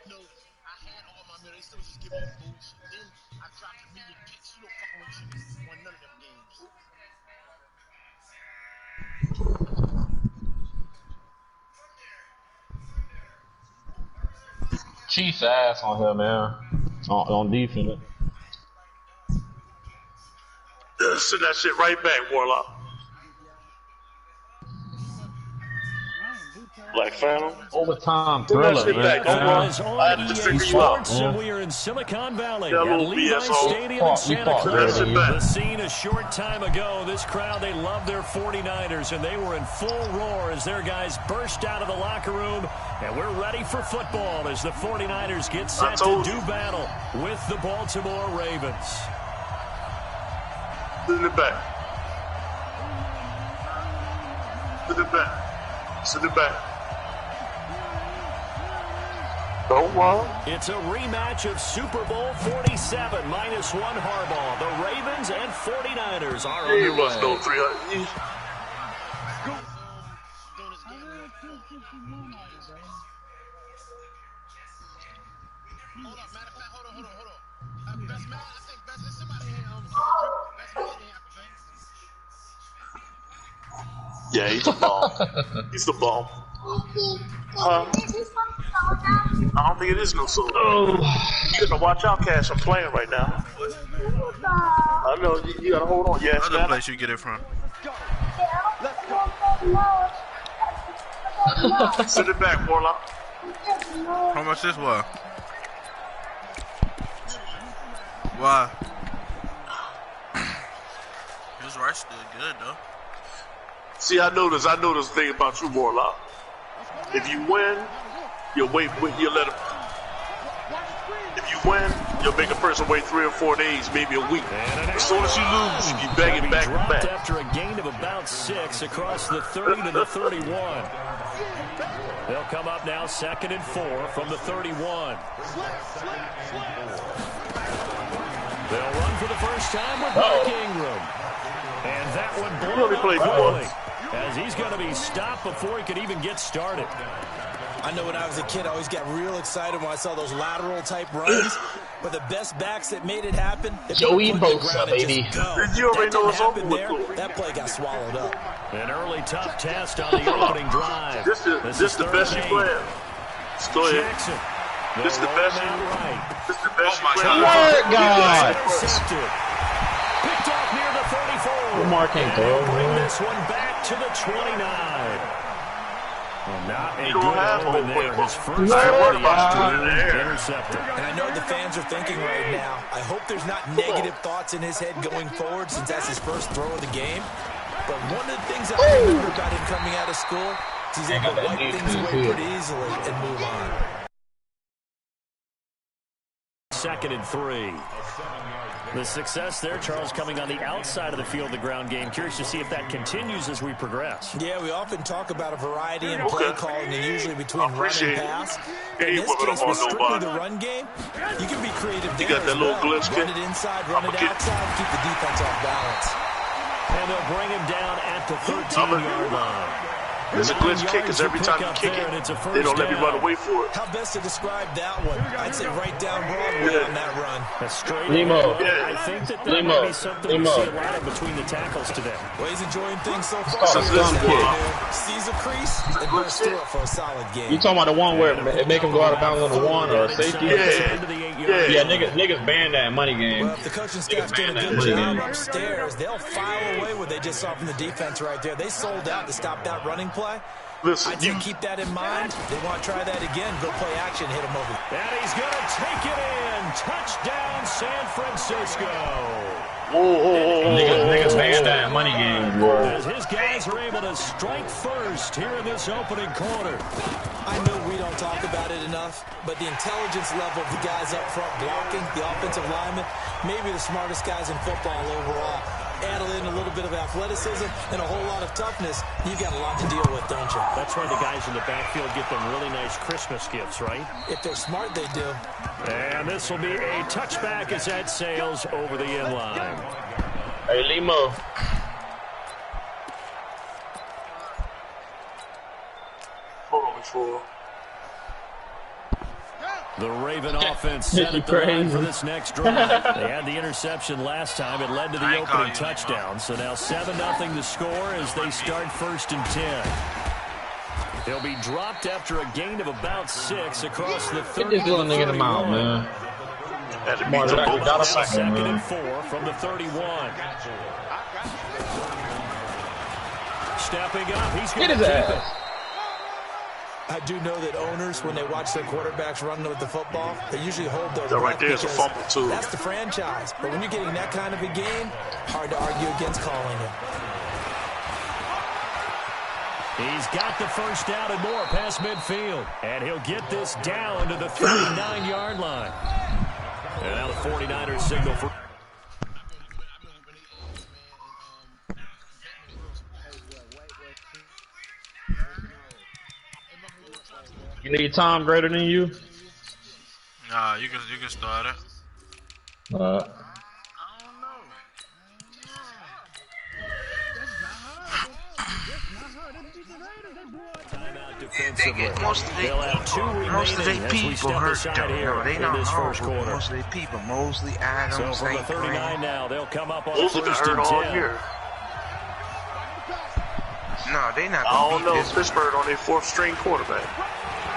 No, I had all my men. They still just giving you bullshit. Then I dropped a million picks. You don't fucking with you. Won none of them games. Chiefs ass on here, man. On defense. Send that shit right back, Warlock. Black Phantom. Overtime Put that thriller, shit back. Don't Football run. is I on had to EA figure you out. Sports, and we are in Silicon Valley That at little Levi BSO. Stadium in Santa Put that Clara. shit back. The scene a short time ago. This crowd, they love their 49ers, and they were in full roar as their guys burst out of the locker room. And we're ready for football as the 49ers get set to do battle with the Baltimore Ravens. Send it back. Send it back. Send it back. Don't run. It's a rematch of Super Bowl 47 -1 Harbaugh. The Ravens and 49ers are underway. You must know 300. Hold up, matter of fact, hold on. Best man, I think best is somebody here. Best man in Yeah, he's the bomb. He's the bomb. Huh? I don't think it is no solo. Oh. You gotta watch out, Cash. I'm playing right now. I know, you gotta hold on. Yeah, Other place you get it from. Send it back, Warlock. How much this was? Why? His rice still good though. See, I know this thing about you, Warlock. If you win, you'll let him. If you win, you'll make a person wait 3 or 4 days, maybe a week. As soon as you lose, you bang it back to back. After a gain of about 6 across the 30 to the 31. They'll come up now 2nd and 4 from the 31. They'll run for the first time with Mark Ingram. And that one blown up quickly, as he's going to be stopped before he could even get started. I know when I was a kid, I always got real excited when I saw those lateral-type runs. But the best backs that made it happen, Joey Bosa, baby. You already know it's over with. That play got swallowed up. An early tough test on the opening drive. This is the best you play. Go ahead. Jackson. This is the best you right. This is the best you play. Word God. Intercepted. Picked off near the 34. Lamar can't throw. Bring this one back to the 29. Well, not a You good don't have open no there. His first I of work the behind afternoon there. intercepted. And I know what the fans are thinking right now. I hope there's not negative thoughts in his head going forward since that's his first throw of the game. But one of the things I remember about him coming out of school is he's able to wipe things away pretty easily and move on. 2nd and 3. The success there, Charles, coming on the outside of the field, the ground game. Curious to see if that continues as we progress. Yeah, we often talk about a variety in play calling, and usually between run and pass. In this case, with strictly the run game, you can be creative there as well. Run it inside, run it outside, keep the defense off balance. And they'll bring him down at the 13-yard line. It's a glitch kick because every time you kick it, they don't let me run away for it. How best to describe that one? I'd say right down Broadway on that run. A straight Limo. I think that might be something we see a lot of between the tackles today. Well, he's enjoying things so far. Sees a crease and goes through it for a solid game. You talking about the one where it make him go out of bounds on the 1 or a safety? Yeah, niggas banned that money game. Well, if the coaching staff's doing a good job upstairs, they'll file away what they just saw from the defense right there. They sold out to stop that running play. Listen, I'd say keep that in mind. They want to try that again. Go play action, hit him over. And he's going to take it in. Touchdown, San Francisco. Niggas banned that money game, bro. As his guys are able to strike first here in this opening quarter. I know we don't talk about it enough, but the intelligence level of the guys up front blocking, the offensive linemen, maybe the smartest guys in football overall. Add in a little bit of athleticism and a whole lot of toughness, you got a lot to deal with, don't you? That's why the guys in the backfield get them really nice Christmas gifts, right? If they're smart, they do. And this will be a touchback as that sails over the end line. Hey, Limo. hold on before. The Raven offense set at the line for this next drive. They had the interception last time. It led to the opening touchdown. So now 7-0 the score as they start 1st and 10. They'll be dropped after a gain of about 6 across the 30. Get this little nigga in the mouth, man. Second and 4 from the 31. Stepping up. He's going to keep it. I do know that owners, when they watch their quarterbacks run with the football, they usually hold their That breath right there is a fumble, too. That's the franchise. But when you're getting that kind of a game, hard to argue against calling it. He's got the first down and more past midfield. And he'll get this down to the 39-yard line. And now the 49ers signal for... You need Tom greater than you? Nah, you can start it. Most of their people hurt though. No, they not horrible. Most of their people, Mosley, Adams, so from the 39 now, they'll come up on Mosley first been and hurt 10. all year. No, they not. I don't know. Pittsburgh on their fourth string quarterback.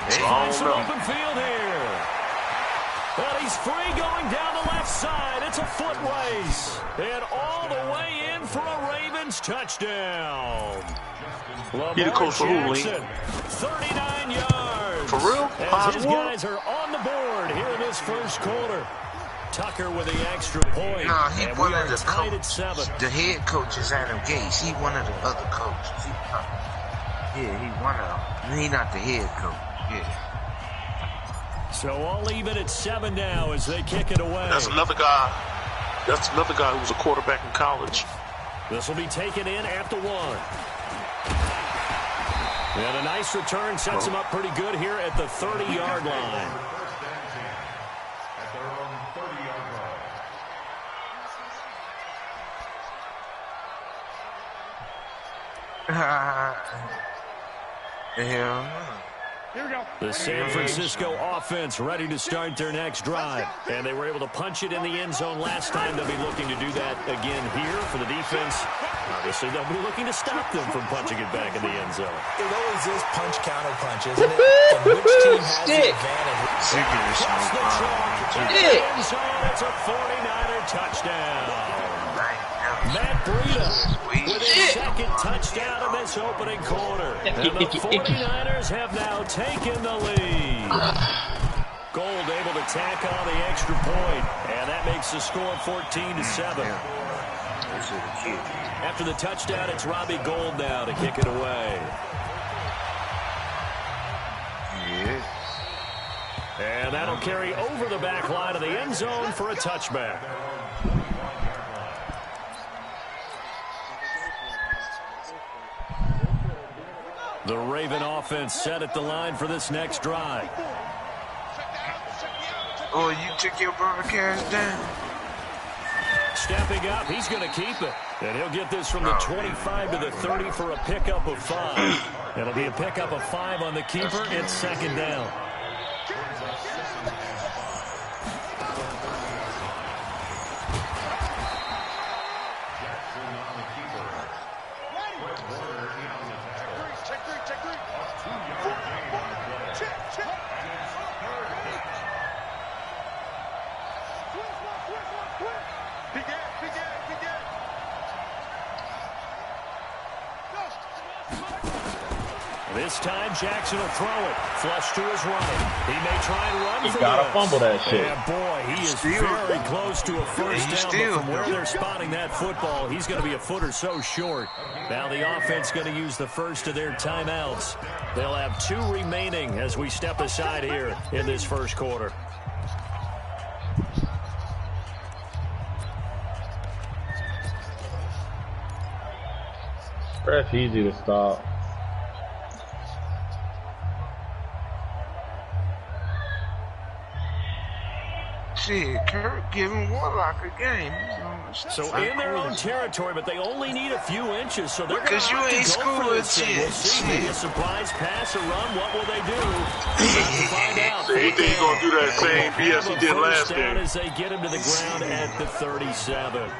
He finds some open field here. But he's free going down the left side. It's a foot race. And all the way in for a Ravens touchdown. He the coach for who, Lee? 39 yards. For real? As his guys are on the board here in this first quarter. Tucker with the extra point. Nah, he and one we of are the tied at coaches. 7. The head coach is Adam Gase. He one of the other coaches. He one of them. He not the head coach. Yeah. So all even at 7 now as they kick it away. That's another guy. That's another guy who was a quarterback in college. This will be taken in at the 1. And a nice return sets him up pretty good here at the 30-yard line. At their own 30-yard line. Hell no. The San Francisco offense ready to start their next drive. And they were able to punch it in the end zone last time. They'll be looking to do that again here for the defense. Obviously, they'll be looking to stop them from punching it back in the end zone. It always is punch, counter punch, isn't it? And which team has the advantage? Across the chalk, in the end zone, it's a 49er touchdown. Matt Breida with his second touchdown of this opening quarter. And the 49ers have now taken the lead. Gold able to tack on the extra point, and that makes the score 14-7. After the touchdown, it's Robbie Gould now to kick it away. And that'll carry over the back line of the end zone for a touchback. The Raven offense set at the line for this next drive. Oh, you took your broadcast down? Stepping up, he's going to keep it. And he'll get this from the 25 to the 30 for a pickup of 5. It'll be a pickup of 5 on the keeper. It's second down. This time, Jackson will throw it. Flush to his right. He may try and run for gotta this. fumble that shit. Yeah, boy, he is very close to a first down. But from where they're spotting that football, he's going to be a foot or so short. Now the offense going to use the first of their timeouts. They'll have 2 remaining as we step aside here in this first quarter. That's easy to stop. Shit, Kirk giving Warlock a game. So in their own territory, but they only need a few inches, so they're going to you ain't have to go for this thing. We'll see. Maybe a surprise pass or run. What will they do? We'll find out. He think he's going to do that same BS he did last game. As they get him to the ground at the 37.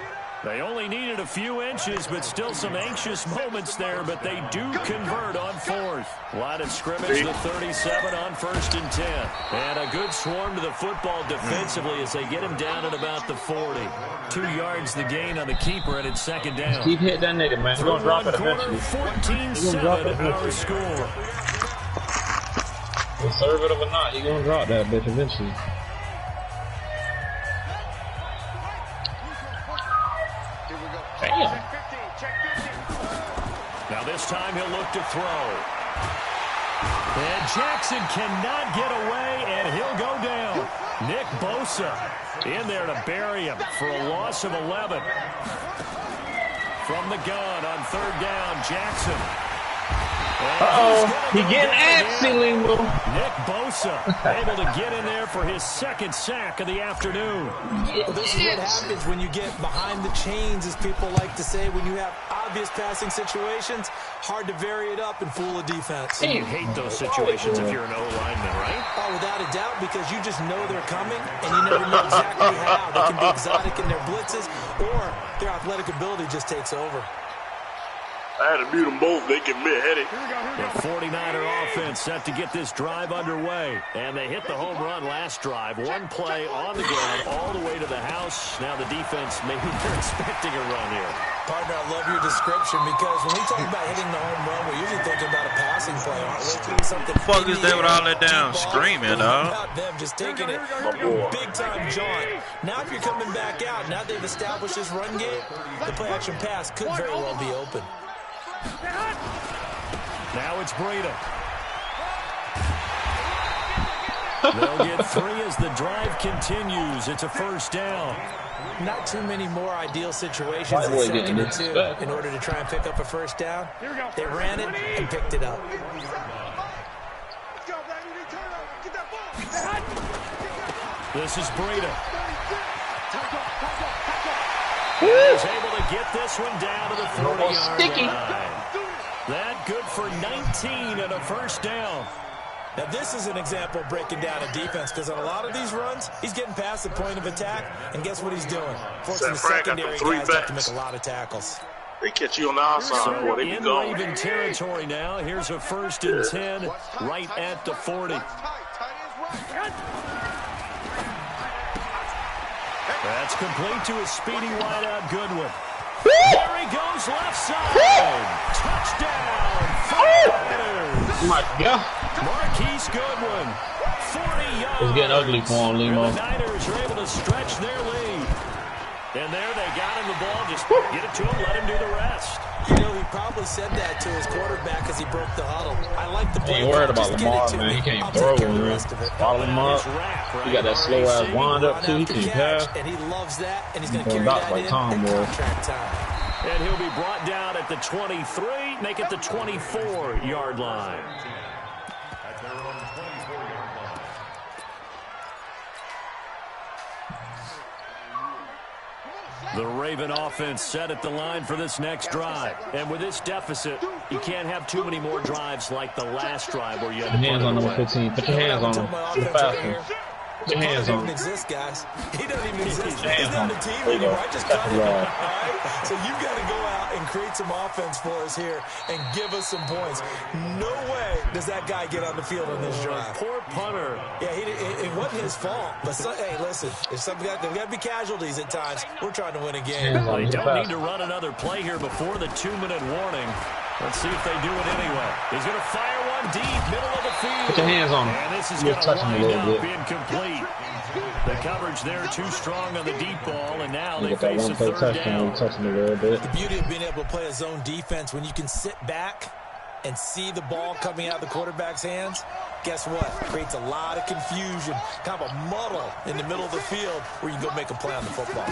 They only needed a few inches, but still some anxious moments there, but they do convert on 4th. Line of scrimmage, the 37 on 1st and 10. And a good swarm to the football defensively as they get him down at about the 40. 2 yards the gain on the keeper, and it's second down. Keep hitting that nigga, man. We're going to drop it eventually. 14-7 our score. Conservative or not, he gonna drop that bitch eventually. Damn. Now this time he'll look to throw. And Jackson cannot get away, and he'll go down. Nick Bosa in there to bury him for a loss of 11. From the gun on third down, Jackson. Uh-oh, he getting antsy, Lingo. Nick Bosa able to get in there for his second sack of the afternoon. Well, this is what happens when you get behind the chains, as people like to say. When you have obvious passing situations, hard to vary it up and fool a defense. And you hate those situations if you're an O-lineman, right? Oh, without a doubt, because you just know they're coming, and you never know exactly how. They can be exotic in their blitzes, or their athletic ability just takes over. I had to mute them both. They give me a headache. The 49er offense set to get this drive underway. And they hit the home run last drive. One play on the ground all the way to the house. Now the defense, maybe they're expecting a run here. Partner, I love your description, because when we talk about hitting the home run, we're usually thinking about a passing play, aren't we? Something fuck is that with all that down screaming, dog? Them just taking it big-time jaunt. Now if you're coming back out, now they've established this run game, the play-action pass could very well be open. Now it's Breida. They'll get 3 as the drive continues. It's a first down. Not too many more ideal situations in second and 2 in order to try and pick up a first down. They ran it and picked it up. This is Breida. He's able to get this one down to the 30-yard line. That good for 19 and a first down. Now, this is an example of breaking down a defense, because on a lot of these runs, he's getting past the point of attack, and guess what he's doing? Forcing the secondary guys have to make a lot of tackles. They catch you on the outside, boy. They be in gone. Raven territory now. Here's a 1st and 10 right at the 40. That's complete to a speedy wideout Goodwin. There he goes left side. Touchdown. 49ers. Oh my God. Marquise Goodwin. 40 yards. It's getting ugly for him, Limo. The Niners are able to stretch their lead. And there they got him the ball. Just get it to him, let him do the rest. You know, he probably said that to his quarterback as he broke the huddle. I like the play. Ain't worried about Lamar, man. He can't throw him. Follow him up. He got that slow-ass wind up, too. He can't pass. And he loves that, and he's going to carry that in at contract time. And he'll be brought down at the 23, make it the 24-yard line. At their own 24-yard line. The Raven offense set at the line for this next drive. And with this deficit, you can't have too many more drives like the last drive where you had to hands on number 15. Put your hands on him. The fast one. Put your hands on him. He doesn't exist, guys. He doesn't even exist. He's not on the team anymore. I just cut him. All right? So you've got to go out and create some offense for us here and give us some points. No way does that guy get on the field on this drive. Poor punter. Yeah, it wasn't his fault. But, hey, listen, if there's got to be casualties at times. We're trying to win a game. They don't need to run another play here before the 2-minute warning. Let's see if they do it anyway. He's going to fire one deep, middle of the field. Put your hands on him. And this is going to wind up incomplete. The coverage there too strong on the deep ball, and now they face a third down. The beauty of being able to play a zone defense, when you can sit back and see the ball coming out of the quarterback's hands, guess what? Creates a lot of confusion, kind of a muddle in the middle of the field where you can go make a play on the football.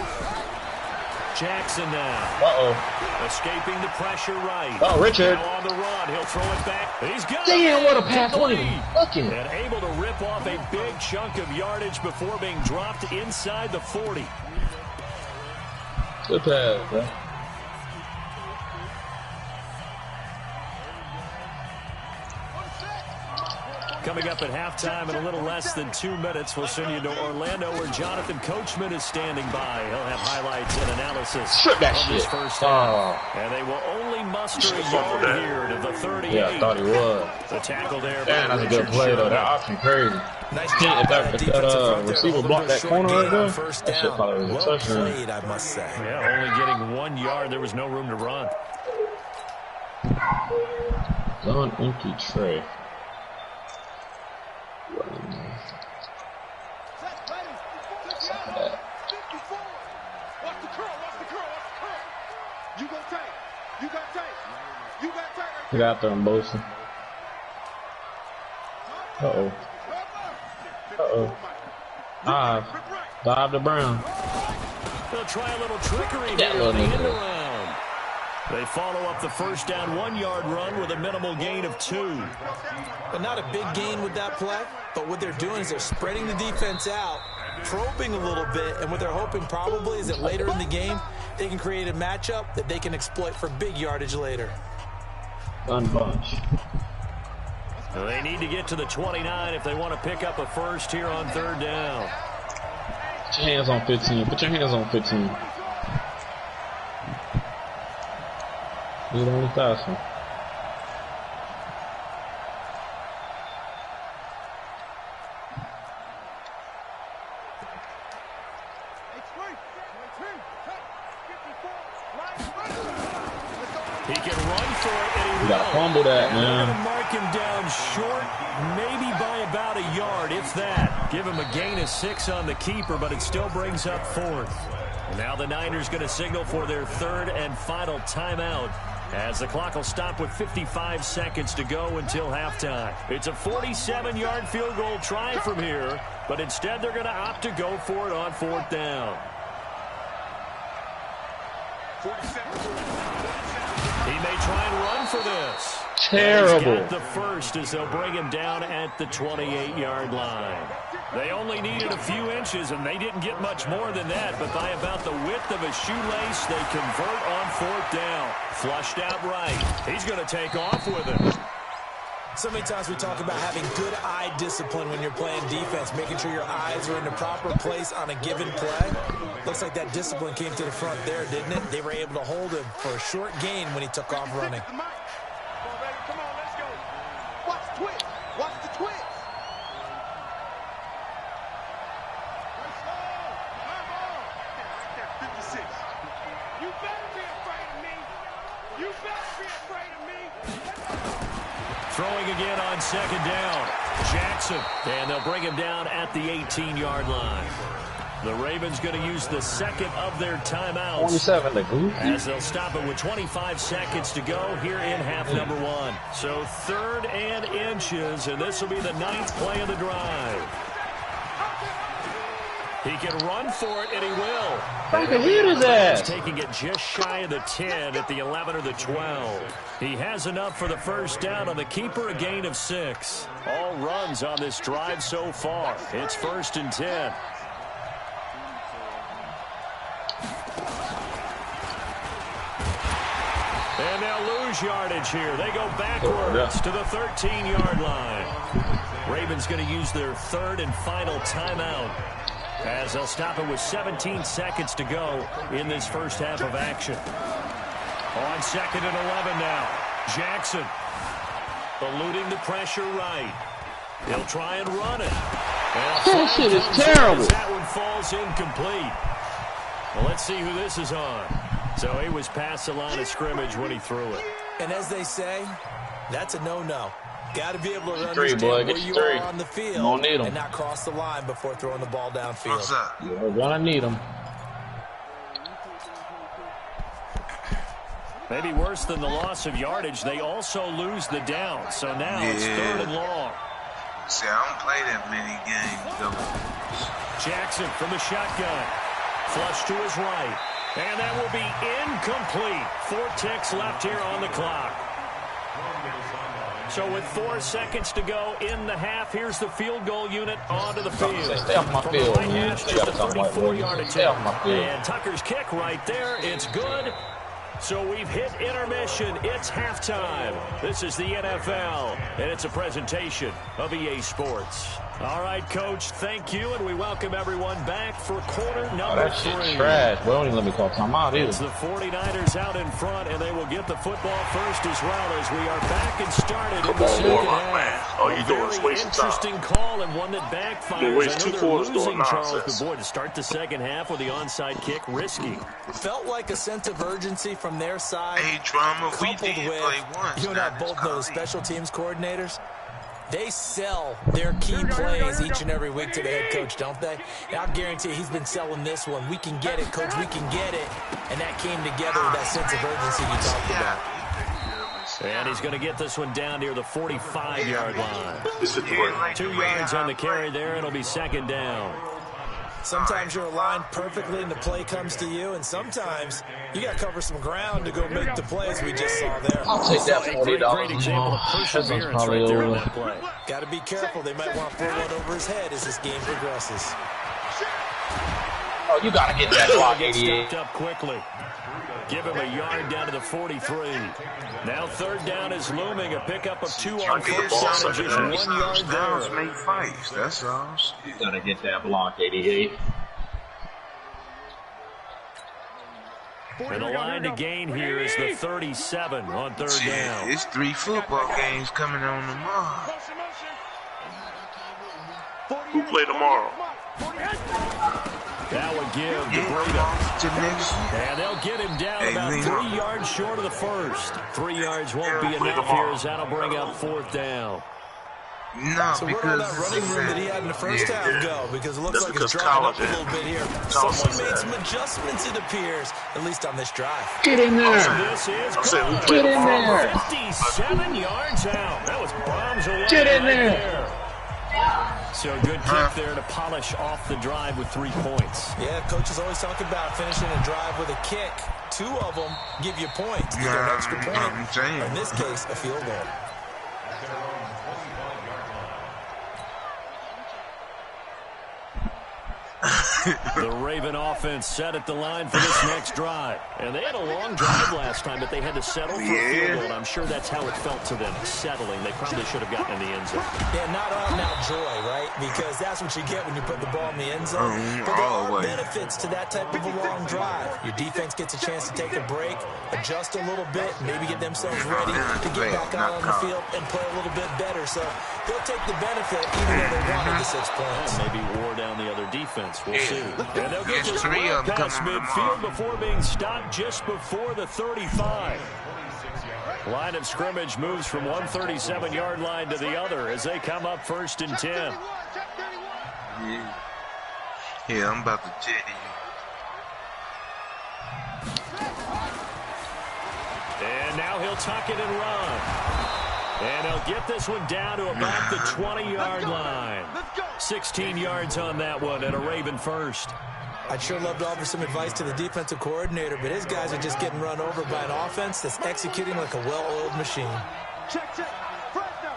Jackson now. Uh-oh. Escaping the pressure right. Oh, Richard. Now on the run. He'll throw it back. He's got Damn, it. what a pass. What are you looking? And able to rip off a big chunk of yardage before being dropped inside the 40. Good pass, bro. Coming up at halftime in a little less than 2 minutes, we'll send you to Orlando where Jonathan Coachman is standing by. He'll have highlights and analysis Strip that of this shit. first half. And they will only muster a yard here to the 38. Yeah, I thought he was. The tackle there. Damn, that's a good play, though. That option crazy. Nice If that receiver blocked that corner right there, that shit probably was a touchdown. Played, I must say. Yeah, only getting 1 yard. There was no room to run. Done empty tray. You go take. You got take. You got take. Get out there and boasting. Uh-oh. Uh-oh. Dive to Brown. They'll try a little trickery here in the end around. They follow up the first down 1-yard run with a minimal gain of 2. But not a big gain with that play, but what they're doing is they're spreading the defense out, probing a little bit, and what they're hoping probably is that later in the game, they can create a matchup that they can exploit for big yardage later. Gun bunch. Well, they need to get to the 29 if they want to pick up a first here on 3rd down. Put your hands on 15. Put your hands on 15. You're the only faster. He can run for it, and he will. You gotta fumble that, and man. They're going to mark him down short, maybe by about a yard, if that. Give him a gain of 6 on the keeper, but it still brings up 4th. And now the Niners going to signal for their 3rd and final timeout, as the clock will stop with 55 seconds to go until halftime. It's a 47-yard field goal try from here, but instead they're going to opt to go for it on 4th down. 47. He may try and run for this. Terrible. He's got the first as they'll bring him down at the 28-yard line. They only needed a few inches, and they didn't get much more than that, but by about the width of a shoelace, they convert on 4th down. Flushed out right. He's going to take off with it. So many times we talk about having good eye discipline when you're playing defense, making sure your eyes are in the proper place on a given play. Looks like that discipline came to the front there, didn't it? They were able to hold him for a short gain when he took off running. Come on, let's go. Watch the twist. Watch the twist. Let's go. Come on. Right there, 56. You better be afraid of me. You better be afraid of me. Throwing again on 2nd down. Jackson. And they'll bring him down at the 18-yard line. The Ravens going to use the 2nd of their timeouts. 27, the goose. As they'll stop it with 25 seconds to go here in half number 1. So 3rd and inches, and this will be the 9th play of the drive. He can run for it, and he will. I can hit his ass. Taking it just shy of the 10 at the 11 or the 12. He has enough for the first down on the keeper, a gain of 6. All runs on this drive so far. It's 1st and 10. And they'll lose yardage here. They go backwards to the 13-yard line. Ravens going to use their 3rd and final timeout, as they'll stop it with 17 seconds to go in this first half of action. On 2nd and 11 now. Jackson eluding the pressure right. He'll try and run it. That shit is terrible. That one falls incomplete. Well, let's see who this is on. So he was past the line of scrimmage when he threw it. And as they say, that's a no-no. Got to be able to Three, understand boy. where you are on the field and not cross the line before throwing the ball downfield. What's up? You're gonna need them. Maybe worse than the loss of yardage, they also lose the down. So now it's 3rd and long. See, I don't play that many games, though. Jackson from the shotgun. Flush to his right. And that will be incomplete. 4 ticks left here on the clock. So with 4 seconds to go in the half, here's the field goal unit onto the field. Stay off my field, man. Just a 34-yard attempt. And Tucker's kick right there. It's good. So we've hit intermission. It's halftime. This is the NFL, and it's a presentation of EA Sports. All right, Coach, thank you, and we welcome everyone back for quarter number 3. That shit trash. Well, don't even let me call time out either. It's the 49ers out in front, and they will get the football first as well, as we are back and started in the second half. Man. All you doing is wasting time. Interesting call, and one that backfires. You waste 2 quarters doing Charles, nonsense. but boy, to start the second half with the onside kick, risky. Felt like a sense of urgency from their side, Hey, drama, we coupled did with play once. you and I both know the special teams coordinators. They sell their key plays each and every week to the head coach, don't they? And I guarantee he's been selling this one. We can get it, coach. We can get it. And that came together with that sense of urgency you talked about. And he's going to get this one down near the 45-yard line. 2 yards on the carry there. It'll be second down. Sometimes you're aligned perfectly and the play comes to you, and sometimes you got to cover some ground to go make the plays we just saw there. I'll take that $40. Great example of perseverance right there in that play. Got to be careful. They might want to throw one over his head as this game progresses. Oh, you got to get that block, 88. Up quickly. Give him a yard down to the 43. Now third down is looming. A pickup of 2 on first down and just 1 yard there. Make fights. That's all. You got to get that block, 88. And the line to gain here is the 37 on third down. It's 3 football games coming on tomorrow. Who play tomorrow? That would give DeBrito. And they'll get him down about 3 yards short of the first. 3 yards won't be enough here as that'll bring up fourth down. No, so where did that running room that he had in the first half go? Because it looks like it's drying up a little bit here. Someone made some adjustments, it appears, at least on this drive. Get in there. This is Get in there. 57 yards out. That was bombs away. Get in there. So good kick there to polish off the drive with 3 points. Yeah, coaches always talk about finishing a drive with a kick. 2 of them give you points. You get an extra point. Or in this case, a field goal. The Raven offense set at the line for this next drive. And they had a long drive last time, but they had to settle for a field goal. And I'm sure that's how it felt to them, settling. They probably should have gotten in the end zone. Yeah, not out and out joy, right? Because that's what you get when you put the ball in the end zone. But there are benefits to that type of a long drive. Your defense gets a chance to take a break, adjust a little bit, maybe get themselves ready to get back out on the field and play a little bit better. So they'll take the benefit even though they wanted the 6 points. Maybe wore down the other defense. We'll see. And they'll get this right past midfield before being stopped just before the 35. Line of scrimmage moves from 137-yard line to the other as they come up 1st and 10. Yeah, I'm about to tell you. And now he'll tuck it and run. And he'll get this one down to about the 20-yard line. 16 yards on that one and a Raven first. I'd sure love to offer some advice to the defensive coordinator, but his guys are just getting run over by an offense that's executing like a well-oiled machine. Check. Fresno.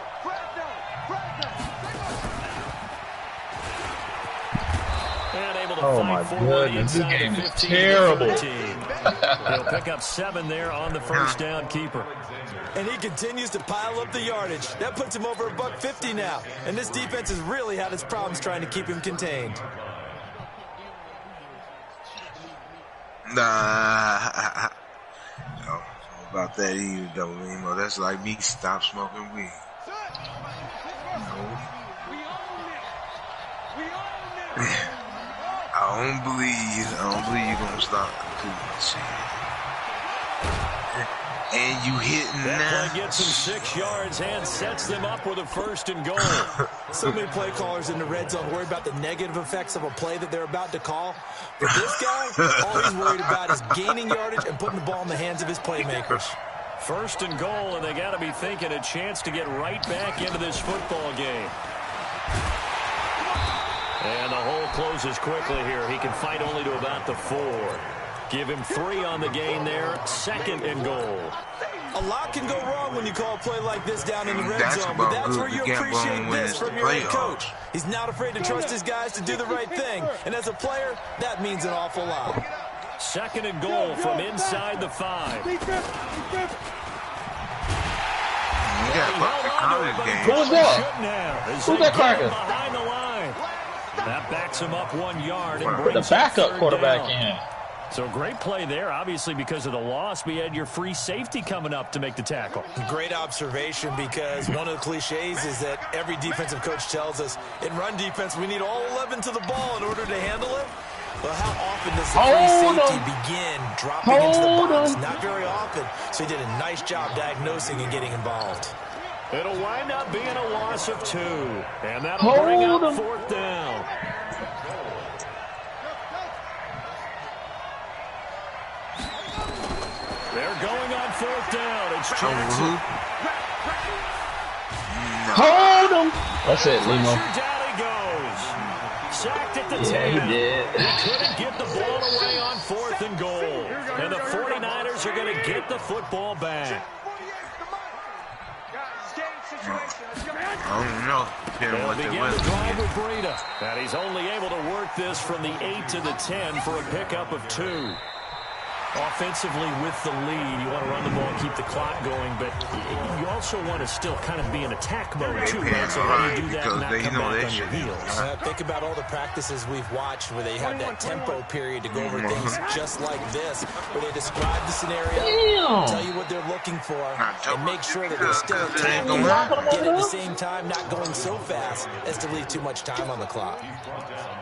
And able to my fight forward goodness, this inside game the is 15 terrible. He'll pick up 7 there on the first down keeper. And he continues to pile up the yardage. That puts him over $150 now. And this defense has really had its problems trying to keep him contained. Nah, I don't know about that either, though, Limo. That's like me stop smoking weed. I don't believe you're gonna stop completing shit. And you hitting that now. Play gets him 6 yards and sets them up with a 1st and goal. So many play callers in the red zone worry about the negative effects of a play that they're about to call. But this guy, all he's worried about is gaining yardage and putting the ball in the hands of his playmakers. 1st and goal, and they got to be thinking a chance to get right back into this football game. And the hole closes quickly here. He can fight only to about the 4. Give him 3 on the gain there. 2nd and goal. A lot can go wrong when you call a play like this down in the red zone, but that's where you appreciate this from your head coach. He's not afraid to trust his guys to do the right thing, and as a player, that means an awful lot. 2nd and goal from inside the 5. Who was that? Who's that cracker? Behind the line. That backs him up 1 yard and Put the brings backup third quarterback down. in. So great play there. Obviously, because of the loss, we had your free safety coming up to make the tackle. Great observation, because one of the cliches is that every defensive coach tells us in run defense we need all 11 to the ball in order to handle it. Well, how often does the free safety begin dropping into the box? Not very often. So he did a nice job diagnosing and getting involved. It'll wind up being a loss of 2. And that'll bring up 4th down. They're going on 4th down. It's Jackson. Hold him. That's it, Limo. Down he goes. Sacked at the 10. Yeah, he did. He couldn't get the ball away on 4th and goal. And the 49ers are going to get the football back. I don't know. They'll begin the drive with Breida. And he's only able to work this from the 8 to the 10 for a pickup of 2. Offensively with the lead, you want to run the ball, keep the clock going, but you also want to still kind of be in attack mode too, right? So how do you do that and not come back on your heels? Think about all the practices we've watched where they have that tempo period to go over things just like this, where they describe the scenario, tell you what they're looking for, and make sure that they're still attacking, yet at the same time not going so fast as to leave too much time on the clock.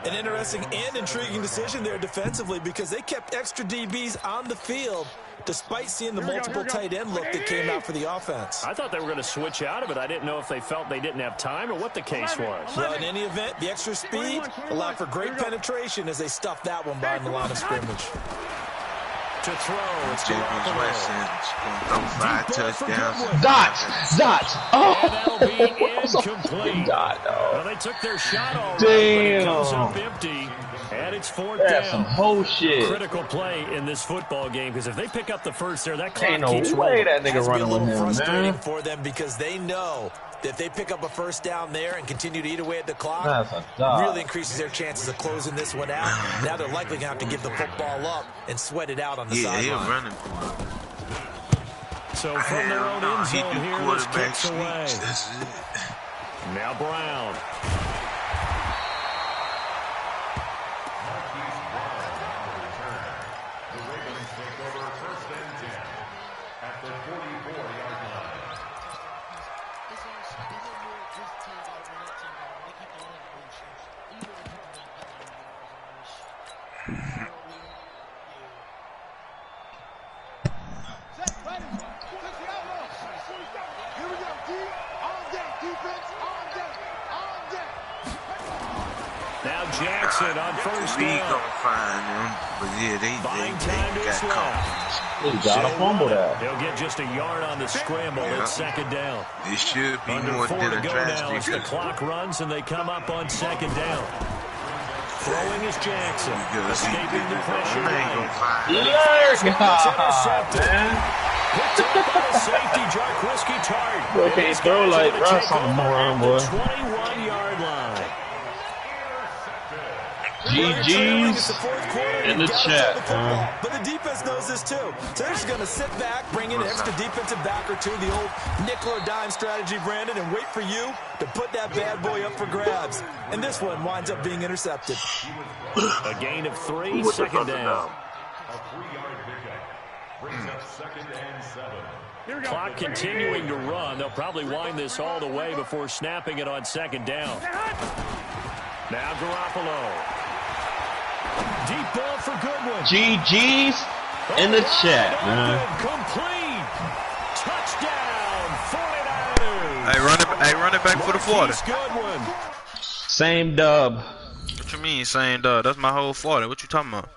An interesting and intriguing decision there defensively because they kept extra DBs on the field despite seeing the multiple tight end look that came out for the offense. I thought they were going to switch out of it. I didn't know if they felt they didn't have time or what the case was. Well, in any event, the extra speed allowed for great penetration as they stuffed that one behind the line of scrimmage. To throw, it's James Weston throw 5 touchdowns. Dots. Oh, and that'll be incomplete. Well, they took their shot all right, but it comes up empty. And it's 4th down. That's some whole shit. Critical play in this football game because if they pick up the first there, that clock ain't no keeps way rolling. that nigga running with him, frustrating man. for them because they know that if they pick up a first down there and continue to eat away at the clock, really increases their chances of closing this one out. Now they're likely going to have to give the football up and sweat it out on the sideline. Yeah, he's running. So from their own end zone here, this kicks away. That's it. Now Brown. Now Jackson on first We down. gonna find them, but yeah, they got confidence. He gotta fumble that. He'll get just a yard on the scramble. It's 2nd down. It should be Under more 4 than to a go now as the tragedy. clock runs and they come up on 2nd down. Throwing is Jackson. Escaping the pressure. Intercepted. Picked up by the safety, Jarquiski Tart. Boy, can't throw like Russ on the moron, boy. 21-yard line. GG's in the chat, But the defense knows this too. So they're just going to sit back, bring in an extra defensive back or two, the old nickel or dime strategy, Brandon, and wait for you to put that bad boy up for grabs. And this one winds up being intercepted. A gain of 3, 2nd down. A 3-yard pickup brings up 2nd and 7. Clock continuing to run. They'll probably wind this all the way before snapping it on 2nd down. Now Garoppolo. Deep ball for Goodwin. GG's in the chat, man. Complete. Touchdown, 49ers. Hey, run it back for the 40. Goodwin. Same dub. What you mean, same dub? That's my whole 40. What you talking about?